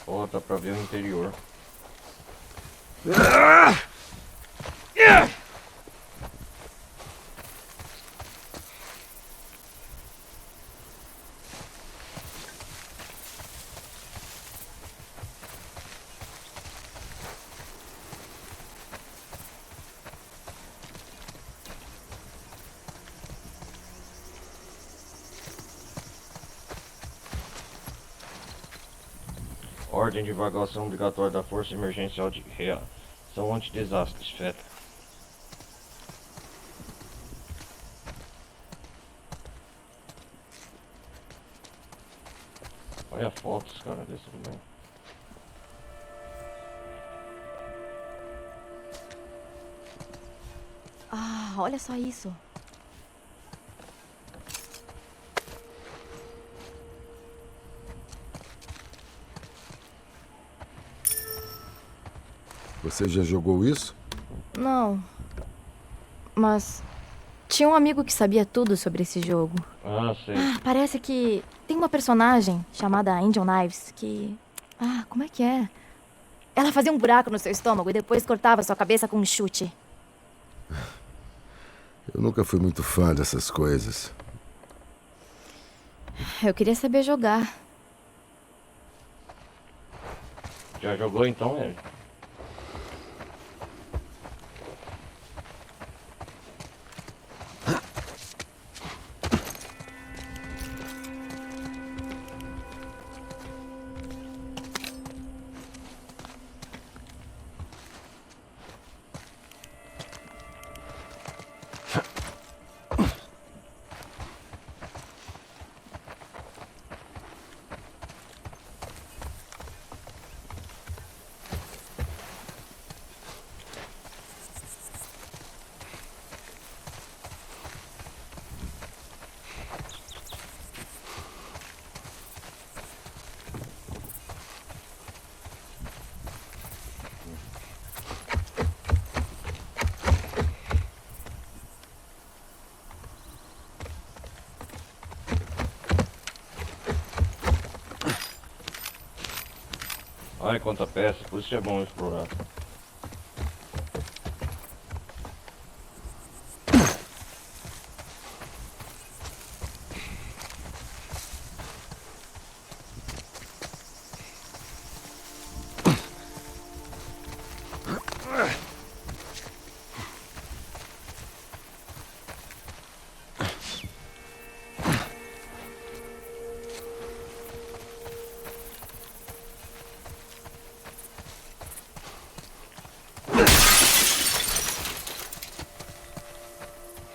Ó, dá pra ver o interior. Ordem de vagação obrigatória da Força Emergencial de Reação Antidesastres, FETA. Olha fotos, cara, desse lugar. Olha só isso. Você já jogou isso? Não. Mas tinha um amigo que sabia tudo sobre esse jogo. Ah, sei. Parece que tem uma personagem chamada Angel Knives que... como é que é? Ela fazia um buraco no seu estômago e depois cortava sua cabeça com um chute. Eu nunca fui muito fã dessas coisas. Eu queria saber jogar. Já jogou então, ele? Olha quanta peça, por isso é bom explorar.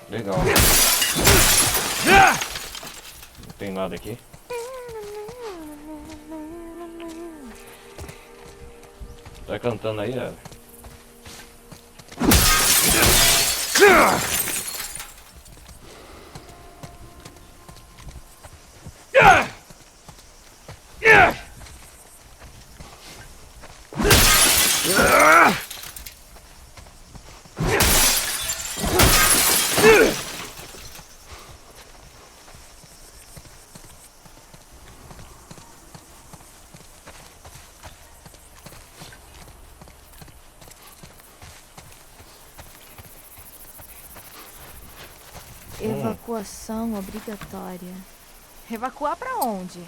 Legal. Não tem nada aqui. Tá cantando aí, Ela? Evacuação obrigatória. Evacuar pra onde?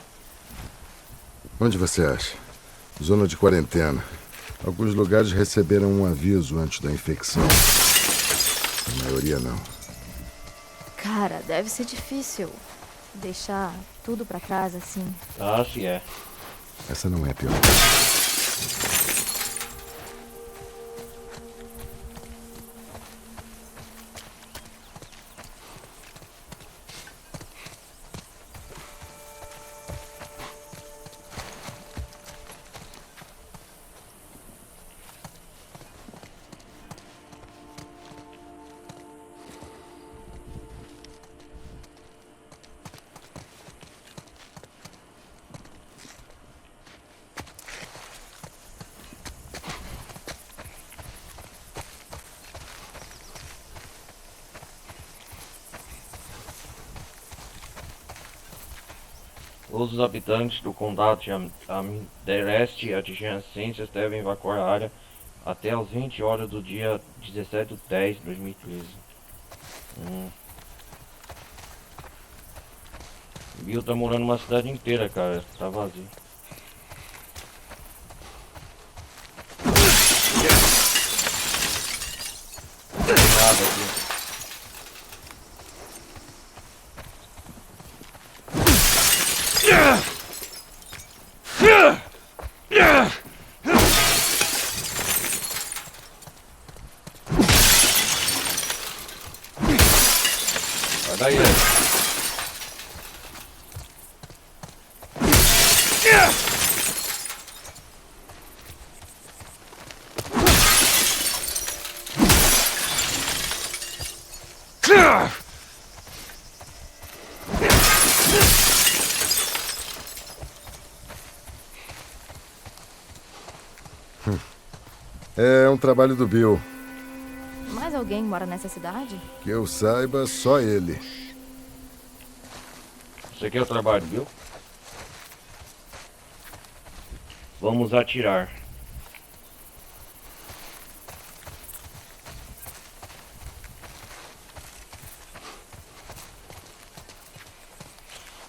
Onde você acha? Zona de quarentena. Alguns lugares receberam um aviso antes da infecção. A maioria não. Cara, deve ser difícil deixar tudo pra trás assim. Ah, sim, é. Essa não é a pior. Os habitantes do condado de Amireste adjacentes devem evacuar a área até às 20 horas do dia 17/10/2013. Bill tá morando numa cidade inteira, cara. Tá vazio. Não tem nada aqui. Vai daí, É um trabalho do Bill. Mais alguém mora nessa cidade? Que eu saiba, só ele. Isso aqui é o trabalho, viu? Vamos atirar.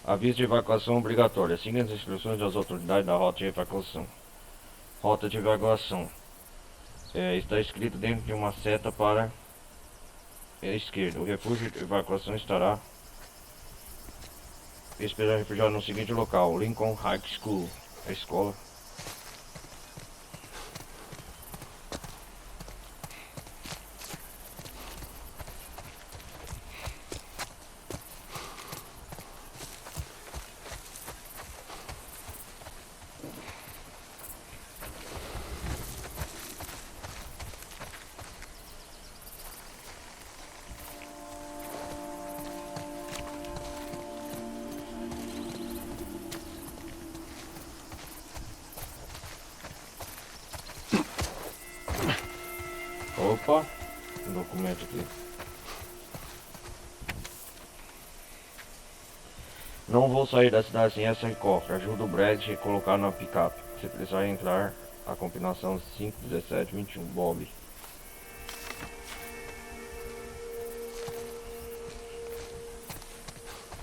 Aviso de evacuação obrigatória. Siga as instruções das autoridades da rota de evacuação. Rota de evacuação. Está escrito dentro de uma seta para a esquerda. O refúgio de evacuação estará esperando refugiado no seguinte local: Lincoln High School, a escola. Opa, um documento aqui. Não vou sair da cidade sem essa cofre. Ajuda o Brad a colocar na picape. Se precisar entrar, a combinação 51721 Bob.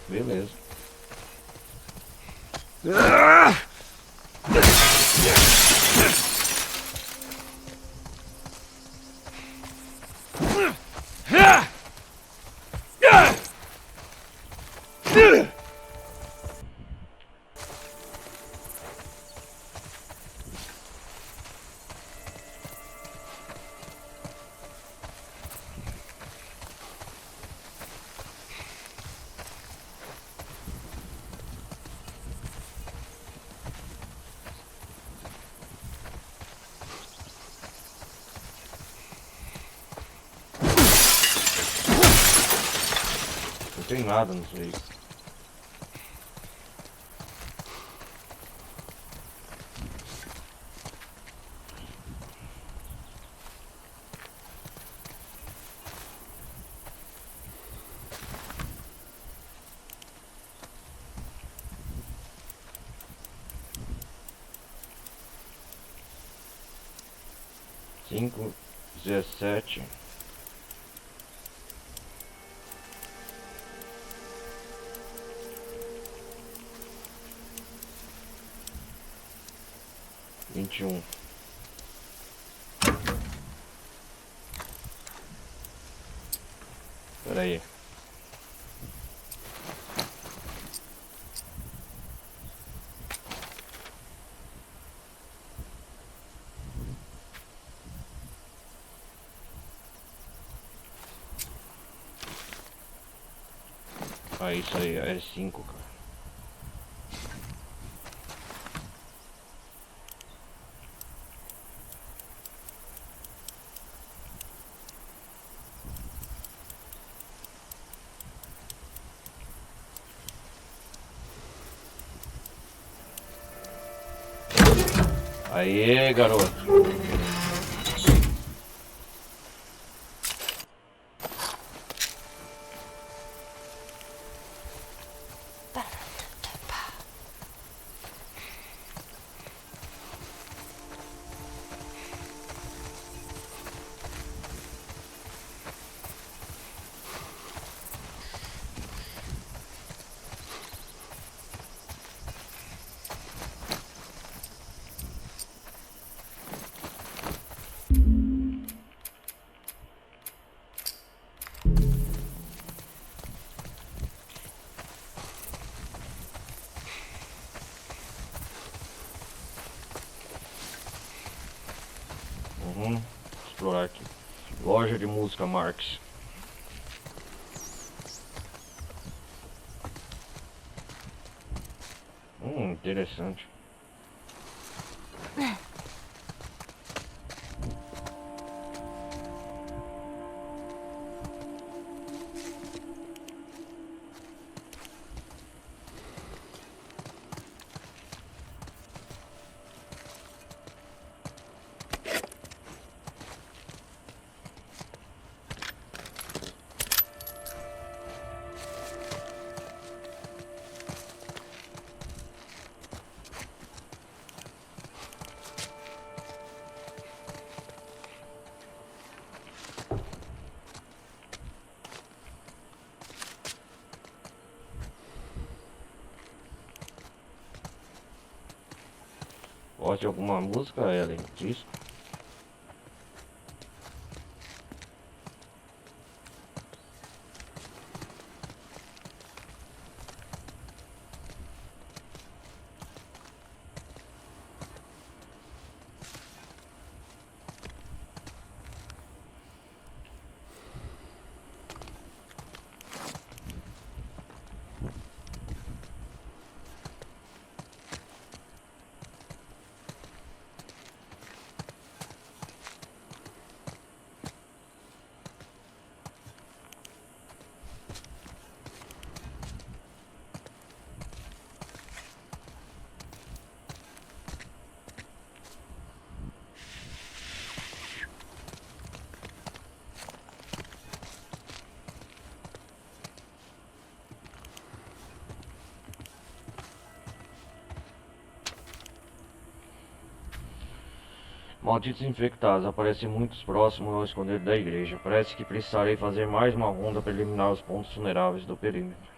Beleza. Não tem nada nisso aí. Cinco, 17. Vinte e um. Espera aí. Ah, isso aí é 5, cara. Aê, garoto. Explorar aqui. Loja de música Marx. Interessante. gosta de alguma música, Ellen? Isso? Malditos infectados, aparecem muitos próximos ao esconderijo da igreja. Parece que precisarei fazer mais uma ronda para eliminar os pontos vulneráveis do perímetro.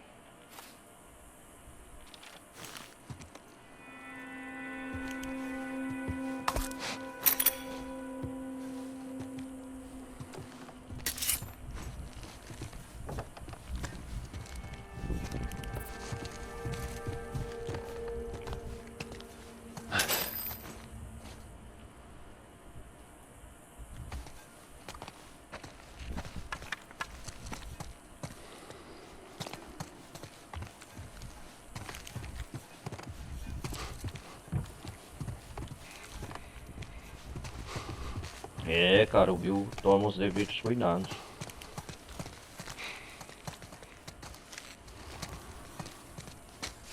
É, cara, o Bill toma os devidos cuidados.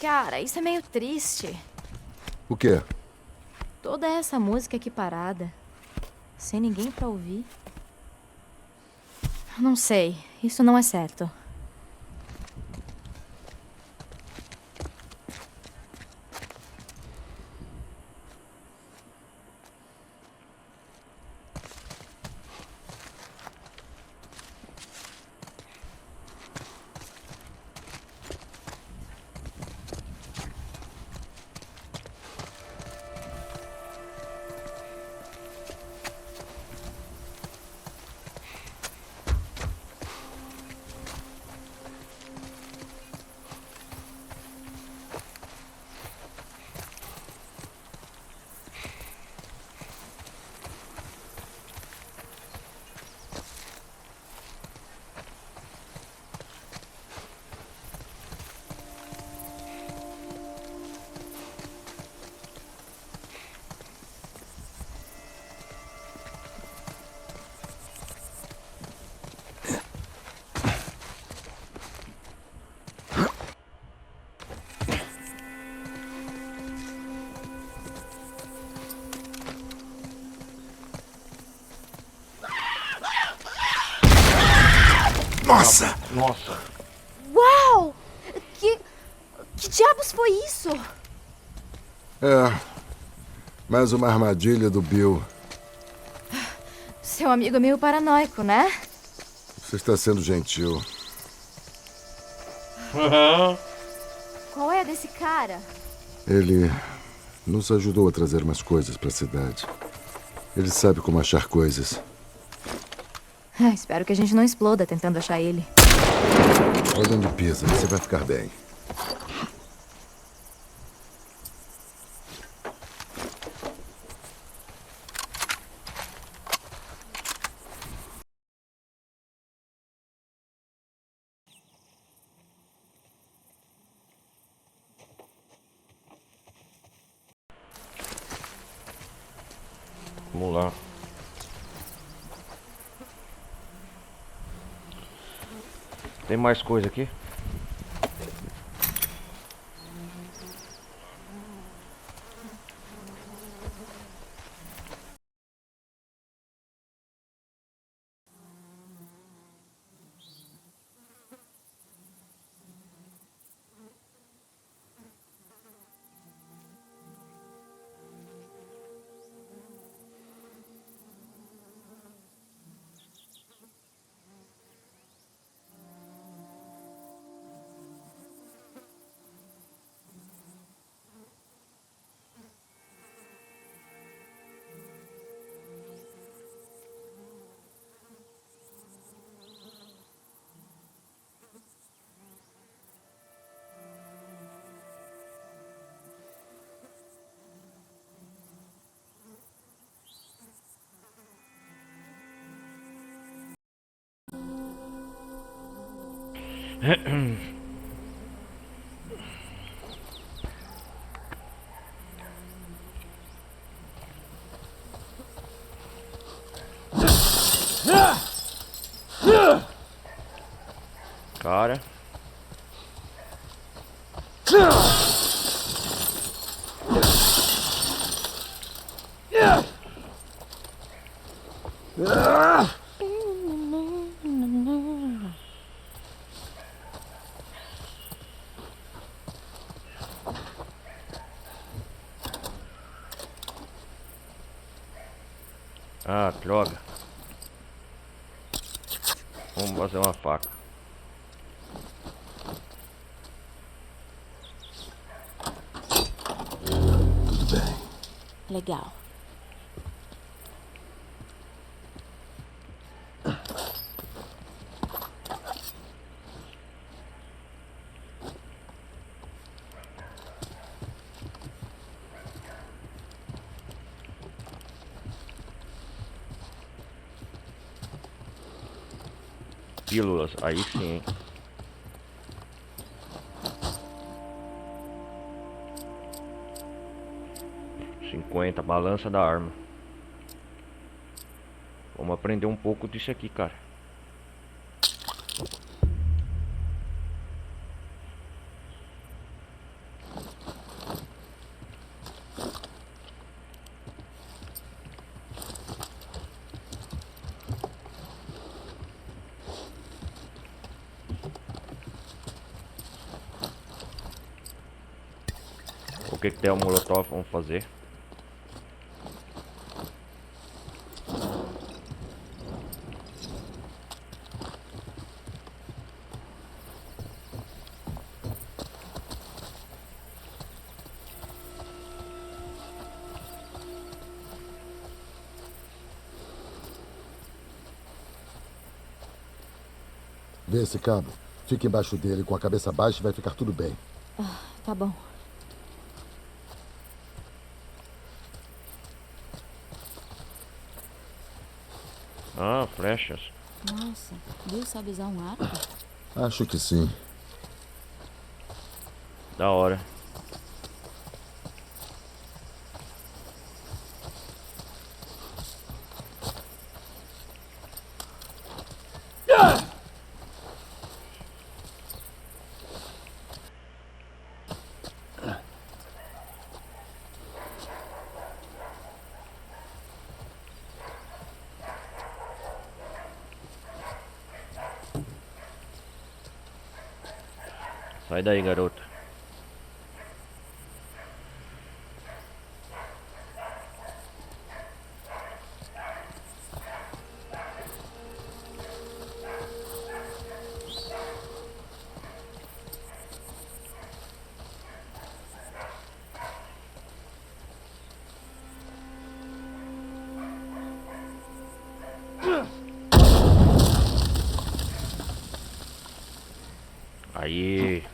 Cara, isso é meio triste. O quê? Toda essa música aqui parada. Sem ninguém pra ouvir. Não sei, isso não é certo. Nossa! Nossa! Uau! Que diabos foi isso? É. Mais uma armadilha do Bill. Seu amigo é meio paranoico, né? Você está sendo gentil. Qual é desse cara? Ele nos ajudou a trazer umas coisas para a cidade. Ele sabe como achar coisas. Espero que a gente não exploda tentando achar ele. Olha onde pisa, você vai ficar bem. Vamos lá. Tem mais coisa aqui? Cara. Ah, droga. Vamos fazer uma faca. Tudo bem. Legal. Pílulas, aí sim. $50, balança da arma. Vamos aprender um pouco disso aqui, cara. O que tem o molotov? Vamos fazer. Vê esse cabo. Fica embaixo dele com a cabeça baixa e vai ficar tudo bem. Tá bom. Ah, flechas. Nossa, Bill sabe usar um arco? Acho que sim. Da hora. Sai daí, garota. Aí.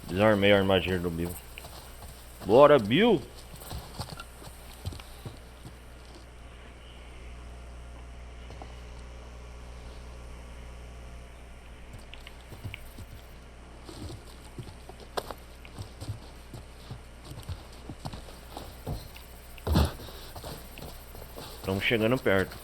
Desarmei a armadilha do Bill. Bora, Bill! Estamos chegando perto.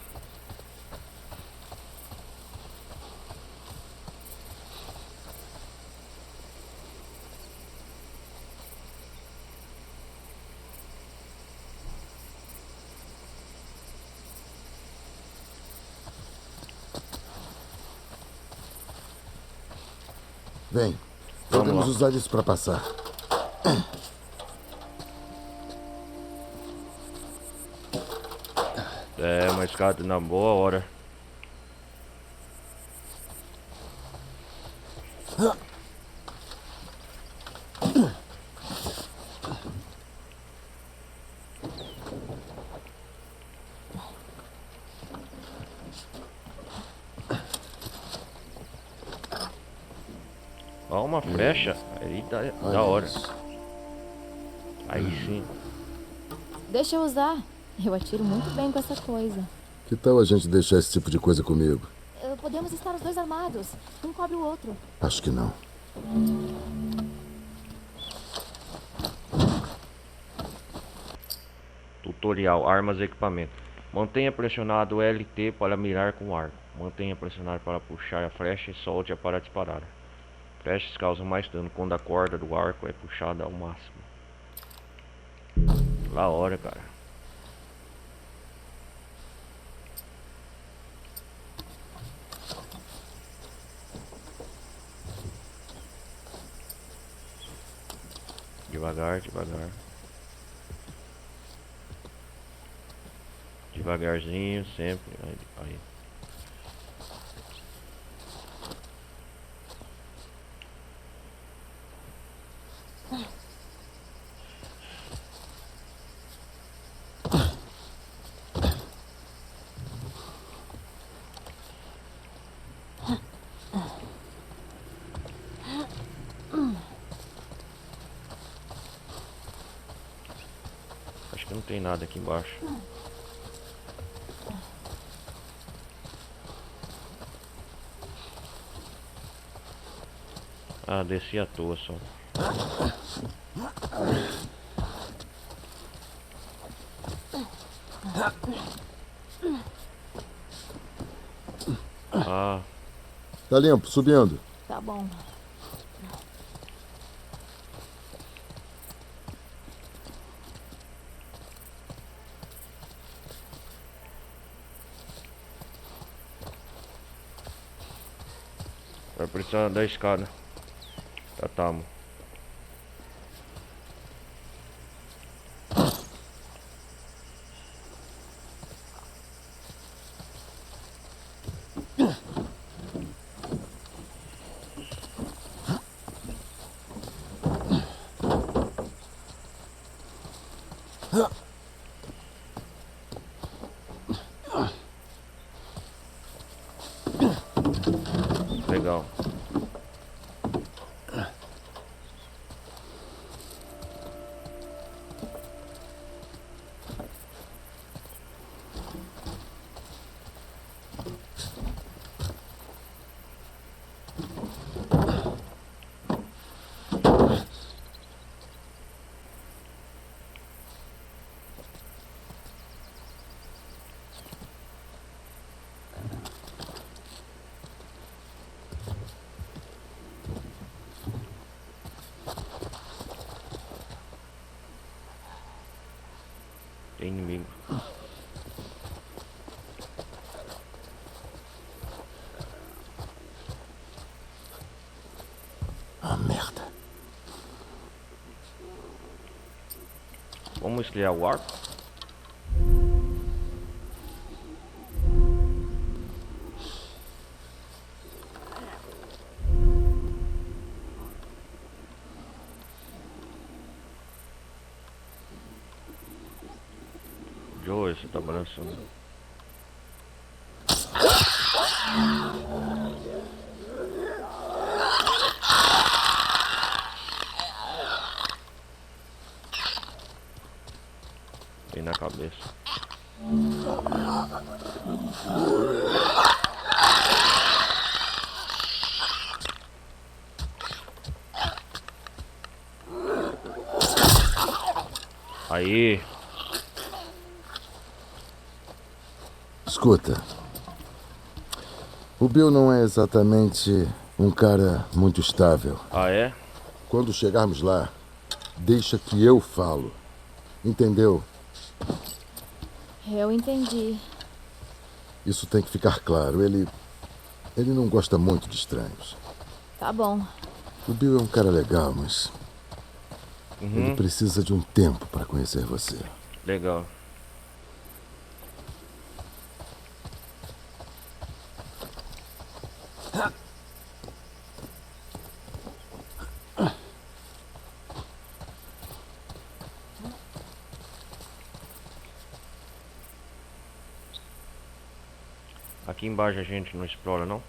Vem. Vamos Podemos lá. usar isso para passar. É, uma escada na boa hora. Ó, uma flecha. Aí da hora. Isso. Aí sim. Deixa eu usar. Eu atiro muito bem com essa coisa. Que tal a gente deixar esse tipo de coisa comigo? Podemos estar os dois armados. Um cobre o outro. Acho que não. Tutorial, armas e equipamento. Mantenha pressionado o LT para mirar com o arco. Mantenha pressionado para puxar a flecha e solte-a para disparar. Flechas causam mais dano quando a corda do arco é puxada ao máximo. Da hora, cara. Devagar, devagar. Devagarzinho, sempre. Aí. Acho que não tem nada aqui embaixo. Ah, desci à toa só. Ah, Tá limpo, subindo. Tá bom. vai precisar da escada. Tá, tamo. Legal. Tem inimigo. Ah, merda. Vamos esfriar o arco? Joe, você tá balançando. Tem na cabeça. Aí. Escuta. O Bill não é exatamente um cara muito estável. Ah, é? Quando chegarmos lá, deixa que eu falo. Entendeu? Eu entendi. Isso tem que ficar claro. Ele não gosta muito de estranhos. Tá bom. O Bill é um cara legal, mas ele precisa de um tempo para conhecer você. Legal. Aqui embaixo a gente não explora, não?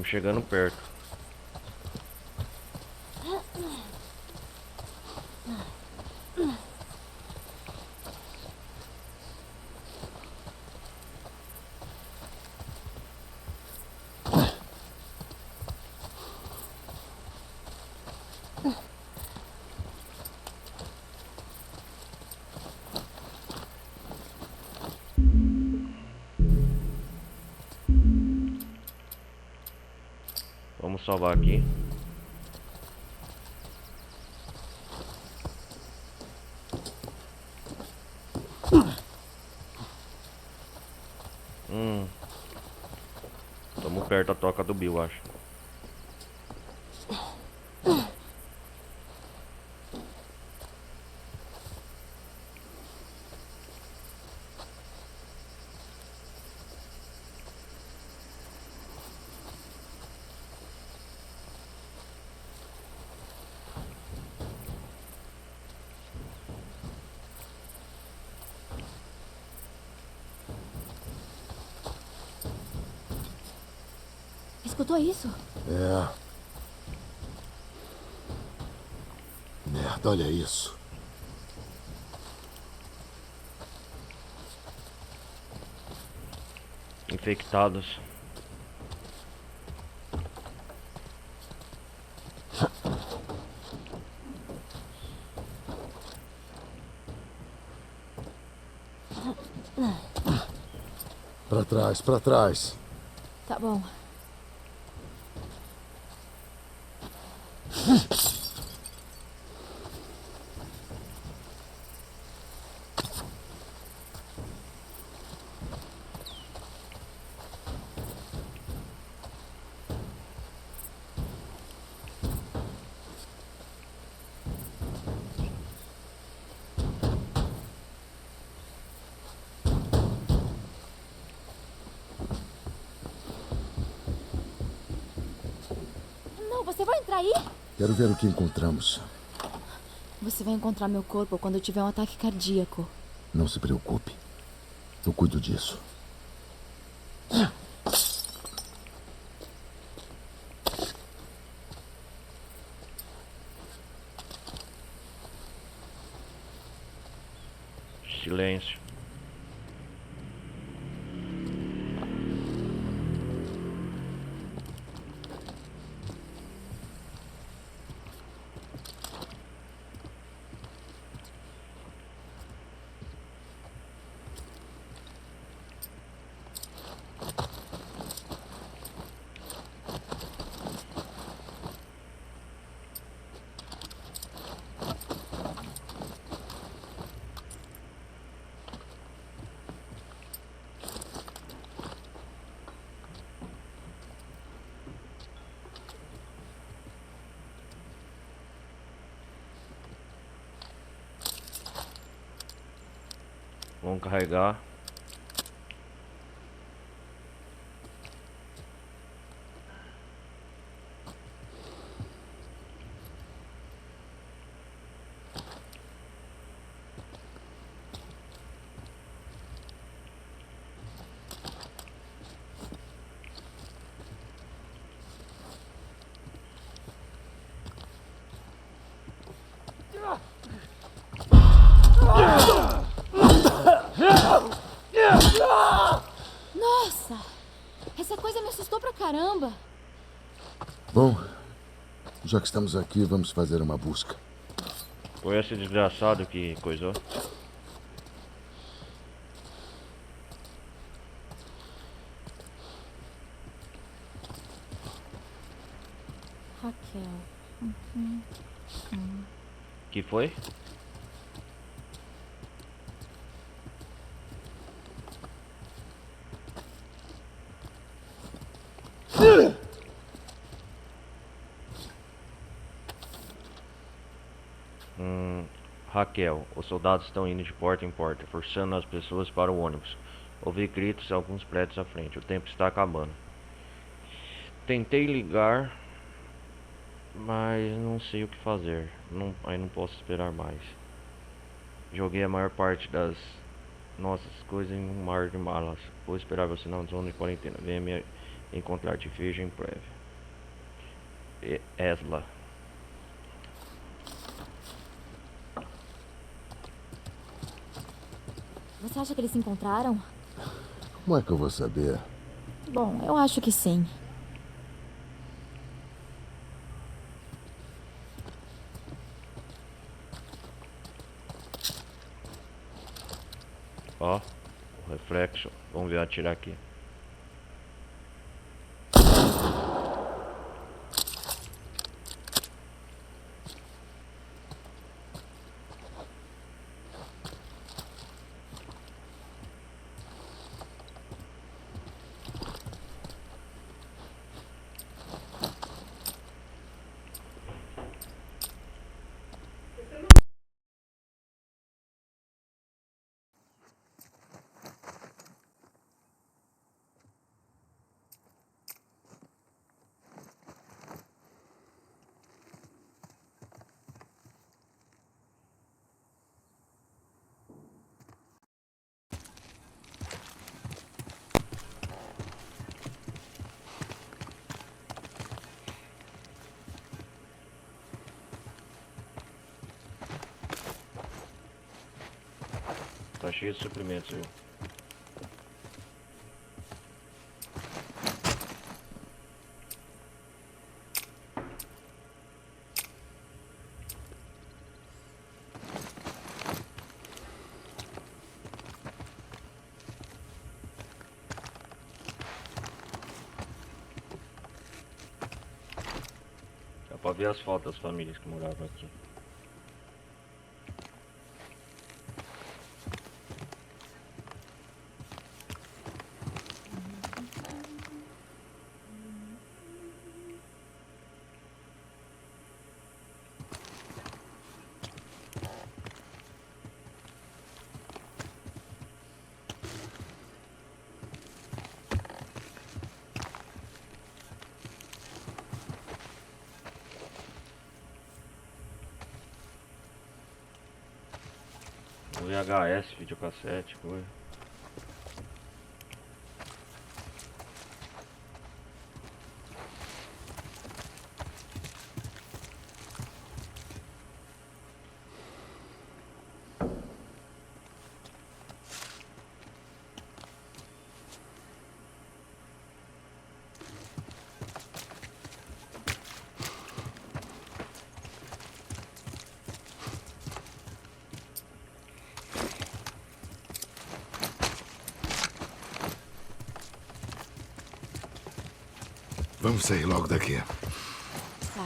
Estamos chegando perto. Vamos salvar aqui. Estamos perto da toca do Bill, acho. Escutou isso? É. Merda, olha isso. Infectados. Pra trás, pra trás. Tá bom. Não, você vai entrar aí? Quero ver o que encontramos. Você vai encontrar meu corpo quando eu tiver um ataque cardíaco. Não se preocupe. Eu cuido disso. Silêncio. Vamos carregar. Nossa! Essa coisa me assustou pra caramba. Bom, já que estamos aqui, vamos fazer uma busca. Foi esse desgraçado que coisou. Raquel. Que foi? Raquel, os soldados estão indo de porta em porta, forçando as pessoas para o ônibus. Ouvi gritos em alguns prédios à frente. O tempo está acabando. Tentei ligar, mas não sei o que fazer. Aí não posso esperar mais. Joguei a maior parte das nossas coisas em um mar de malas. Vou esperar você na zona de quarentena. Venha me encontrar. Te vejo em breve. Esla. Você acha que eles se encontraram? Como é que eu vou saber? Bom, eu acho que sim. Ó, o reflexo. Vamos ver atirar aqui. Tá cheio de suprimentos, viu? Dá pra ver as fotos das famílias que moravam aqui. VHS, videocassete, coisa. Vamos sair logo daqui. Tá.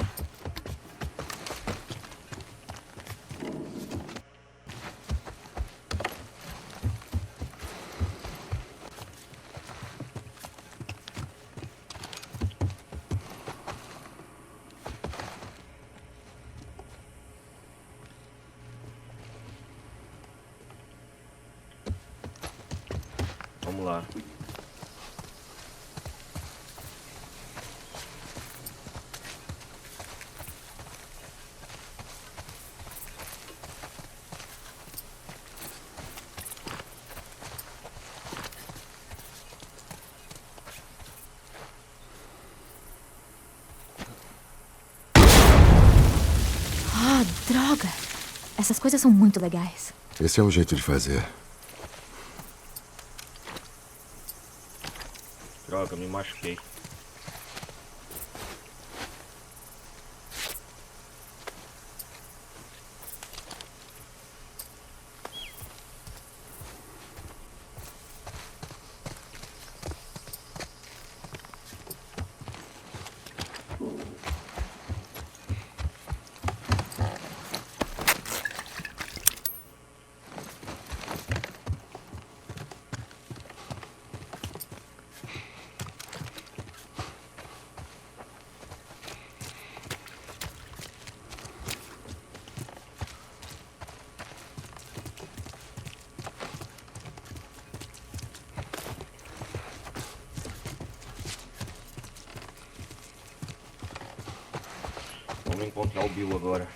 Vamos lá. Ah, droga! Essas coisas são muito legais. Esse é um jeito de fazer. Droga, me machuquei. Vamos encontrar o Bill agora.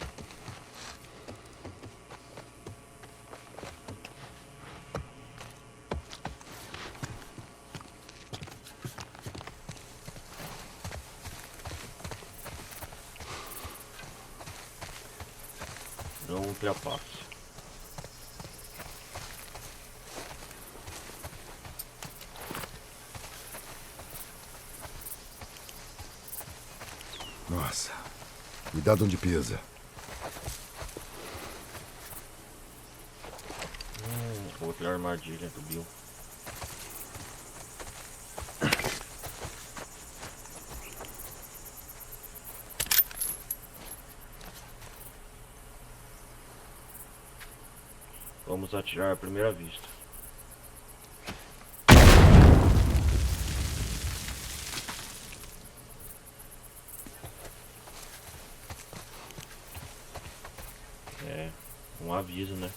Não ultrapasse. Nossa. Cuidado onde pisa. Outra armadilha do Bill. Vamos atirar à primeira vista. É, um aviso, né?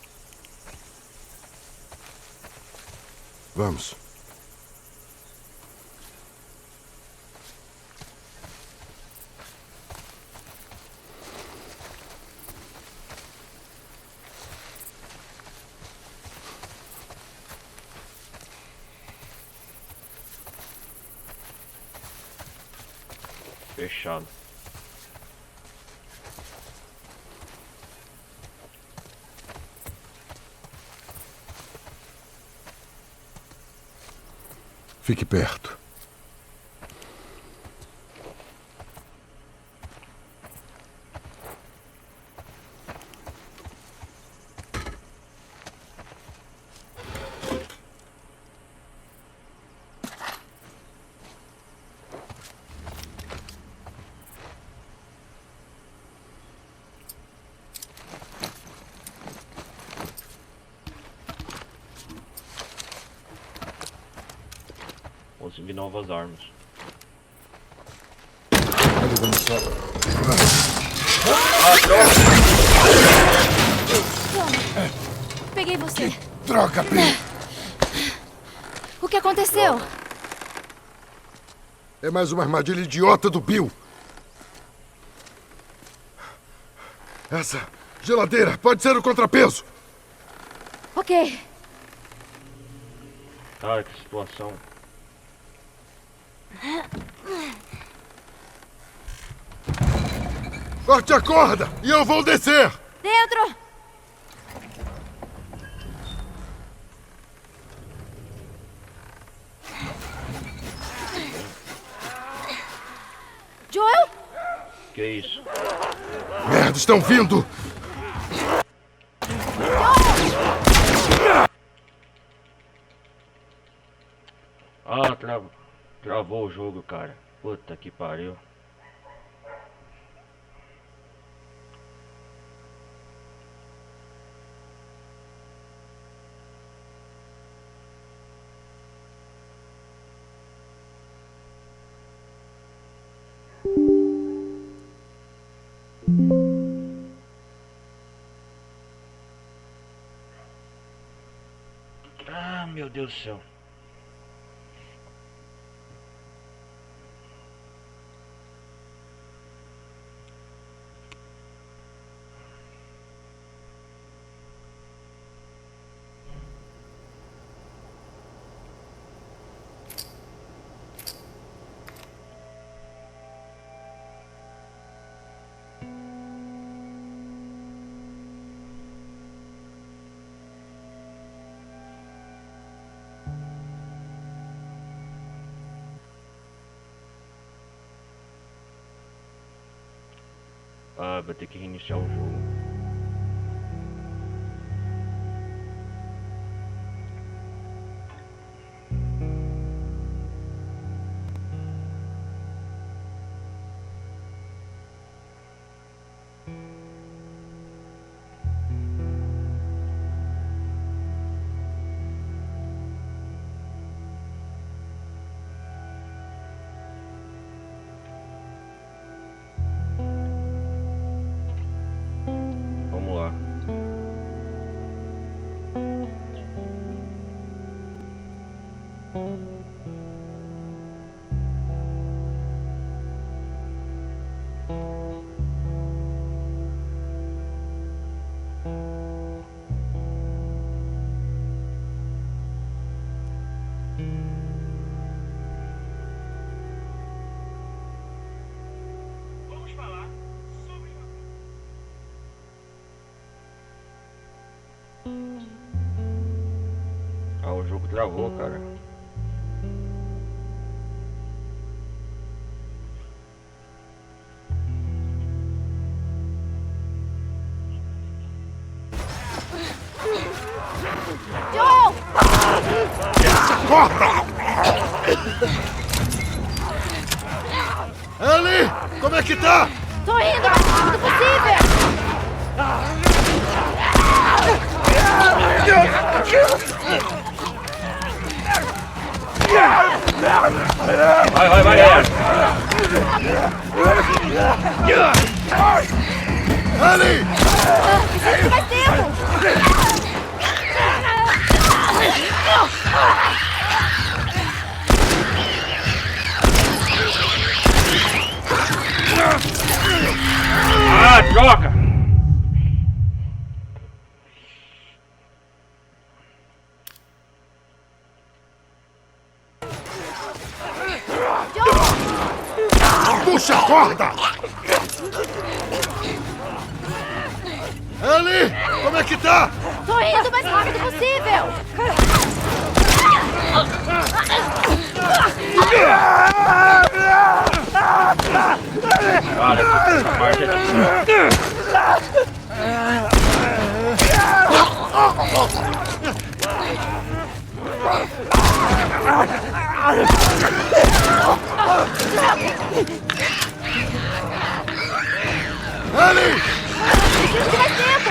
Vamos. Fechado. Fique perto. Consegui novas armas. Tá levando só. Peguei você. Troca, Bill! O que aconteceu? É mais uma armadilha idiota do Bill. Essa geladeira pode ser o contrapeso. Ok. Cara, que situação. Corte a corda e eu vou descer. Dentro! Joel? Que isso? Merda, estão vindo. Ah, travou o jogo, cara. Puta que pariu. Ah, meu Deus do céu. Ah, vou ter que reiniciar o jogo. Ah, o jogo travou, cara. Joel! Ellie! Como é que tá? Tô indo o mais rápido possível! Vai! Ellie! Preciso de mais tempo! Ah, droga! Puxa a corda! Ellie! Como é que tá? Tô indo o mais rápido possível! Cara, essa parte é Ellie! Preciso de mais tempo!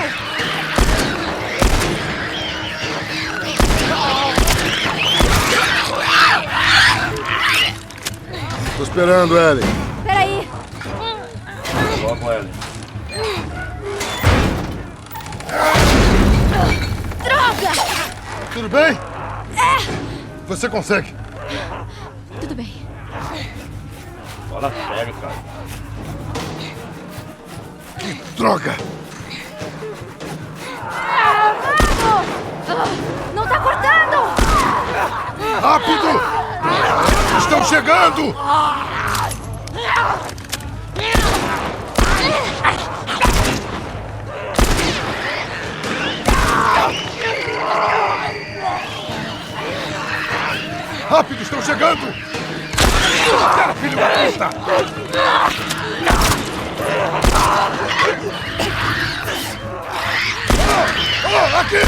Tô esperando, Ellie. Peraí! logo ela. Droga! Tudo bem? Você consegue. Tudo bem. Fala sério, cara. Droga! Não tá cortando! Rápido! Estão chegando! Rápido, estão chegando! Filho da puta! Oh, aqui!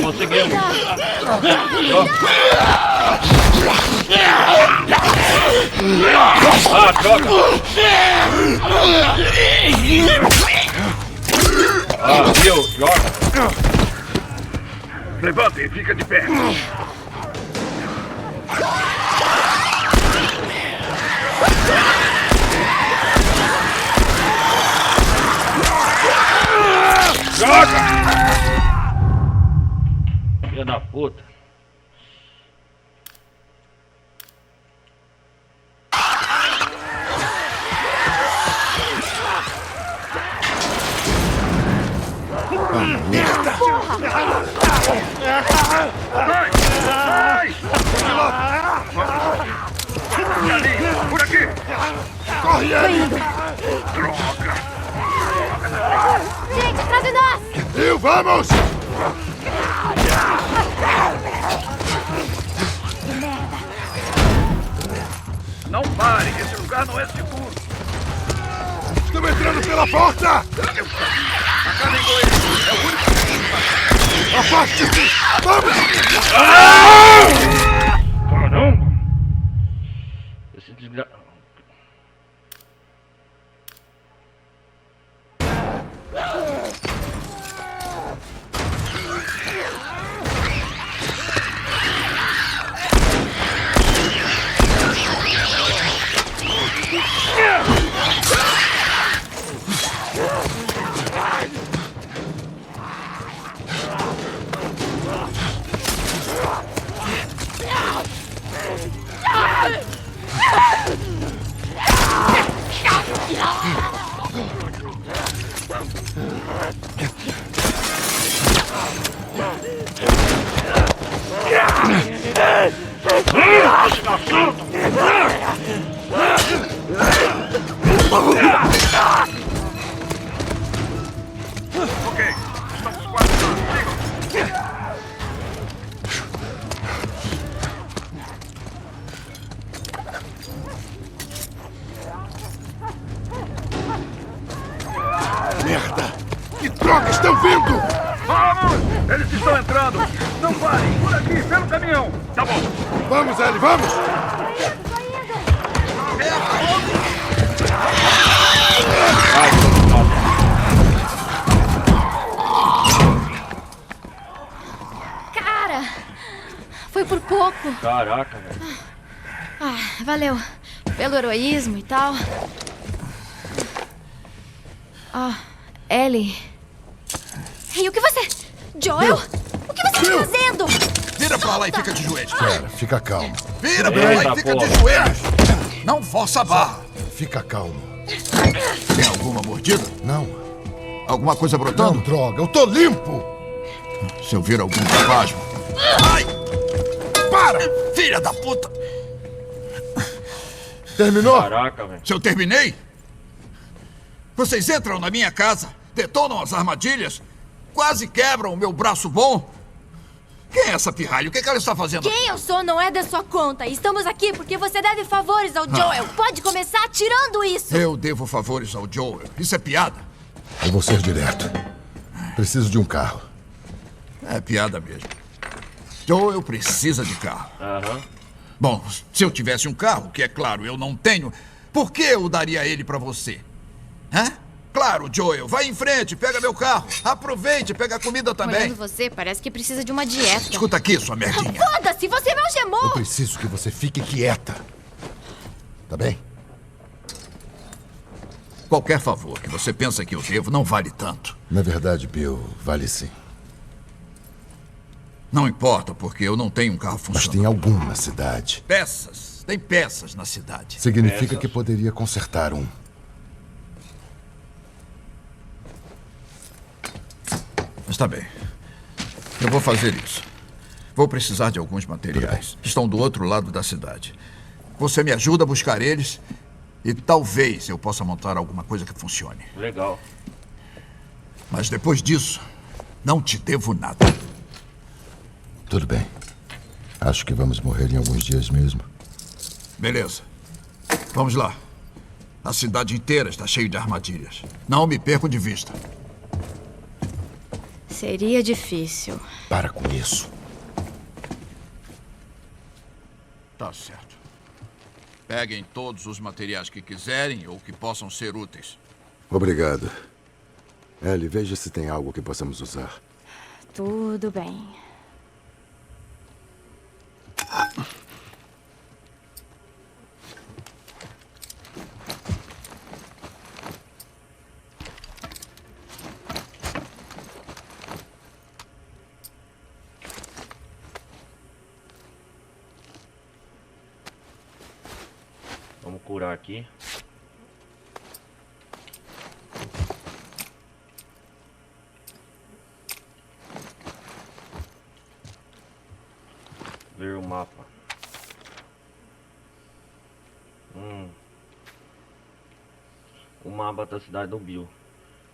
Conseguimos. Ah, droga! Ah, viu? Joga! Levante e fica de pé. Joga! Filha da puta. Galinho, por aqui. Corre, Ellie! Droga. Gente, atrás de nós! E vamos! Não pare, esse lugar não é seguro. Estão entrando pela porta! A cada inglês é o único. Afaste-se! Vamos! Caramba! Esse desgra... Ok, estamos quase lá. Sigam. Merda! Que droga, estão vindo! Vamos! Eles estão entrando! Não parem! Por aqui, pelo caminhão! Tá bom! Vamos, Ellie, vamos! Cara! Foi por pouco. Caraca, velho. Ah, valeu. Pelo heroísmo e tal. Ah, Ellie. Ei, o que você... Joel? O que você está fazendo? Vira pra lá e fica de joelhos. Pera, fica calmo. Vira pra lá Eita, e fica porra. de joelhos. Não força a barra. Fica calmo. Tem alguma mordida? Não. Alguma coisa Não, brotando? droga, eu tô limpo! Se eu vir algum espasmo... Ai! Para! Filha da puta! Terminou? Caraca, velho. Se eu terminei? Vocês entram na minha casa, detonam as armadilhas, quase quebram o meu braço bom. Quem é essa pirralha? O que ela está fazendo? Quem eu sou não é da sua conta. Estamos aqui porque você deve favores ao Joel. Pode começar tirando isso. Eu devo favores ao Joel. Isso é piada? Eu vou ser direto. Preciso de um carro. É piada mesmo. Joel precisa de carro. Aham. Bom, se eu tivesse um carro, que é claro, eu não tenho, por que eu daria ele pra você? Hã? Claro, Joel, vai em frente, pega meu carro. Aproveite, pega a comida também. Olhando você, parece que precisa de uma dieta. Escuta aqui, sua merdinha. Foda-se, você me Eu algemou. preciso que você fique quieta. Tá bem? Qualquer favor que você pensa que eu devo não vale tanto. Na verdade, Bill, vale sim. Não importa, porque eu não tenho um carro Mas funcionando. tem algum na cidade. Peças. Tem peças na cidade. Significa que poderia consertar um. Está bem. Eu vou fazer isso. Vou precisar de alguns materiais. Estão do outro lado da cidade. Você me ajuda a buscar eles e talvez eu possa montar alguma coisa que funcione. Legal. Mas depois disso, não te devo nada. Tudo bem. Acho que vamos morrer em alguns dias mesmo. Beleza. Vamos lá. A cidade inteira está cheia de armadilhas. Não me perco de vista. Seria difícil. Para com isso. Tá certo. Peguem todos os materiais que quiserem ou que possam ser úteis. Obrigado. Ellie, veja se tem algo que possamos usar. Tudo bem. Vamos curar aqui. Ver o mapa. O mapa da cidade do Bill.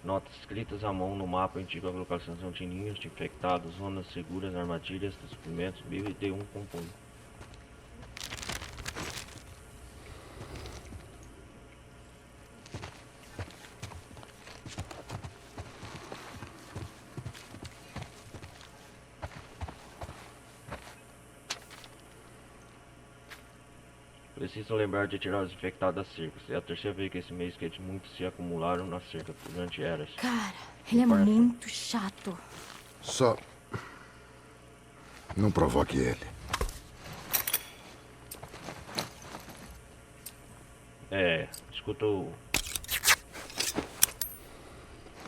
Notas escritas à mão no mapa indicam a localização de ninhos de infectados, zonas seguras, armadilhas, suprimentos. Bill e D1 compõe. Preciso lembrar de tirar os infectados das cercas. É a terceira vez que esse mês que muitos se acumularam na cerca durante eras. Cara, ele é muito chato. Só. Não provoque ele.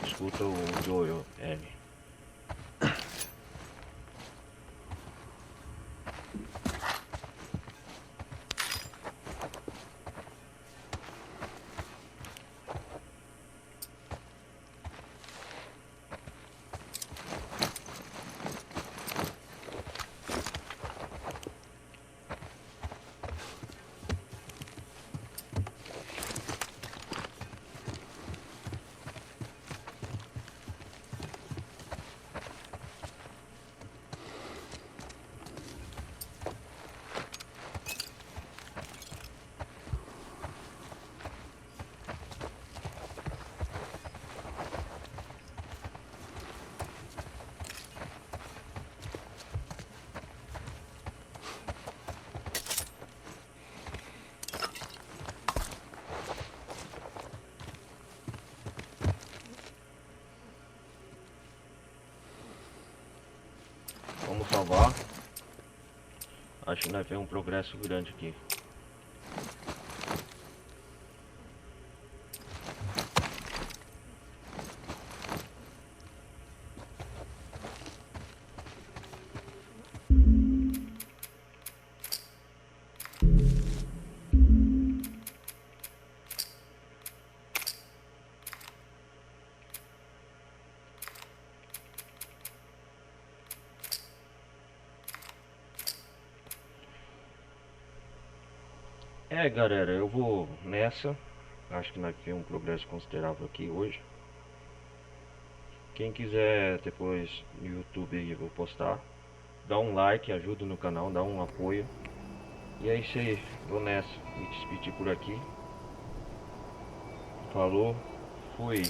Escuta o Joel, Ellie. salvar. Acho que nós temos um progresso grande aqui. É, galera, eu vou nessa. Acho que nós temos um progresso considerável aqui hoje. Quem quiser depois no YouTube aí eu vou postar. Dá um like, ajuda no canal, dá um apoio. E é isso aí, vou nessa. Me despedir por aqui. Falou, fui.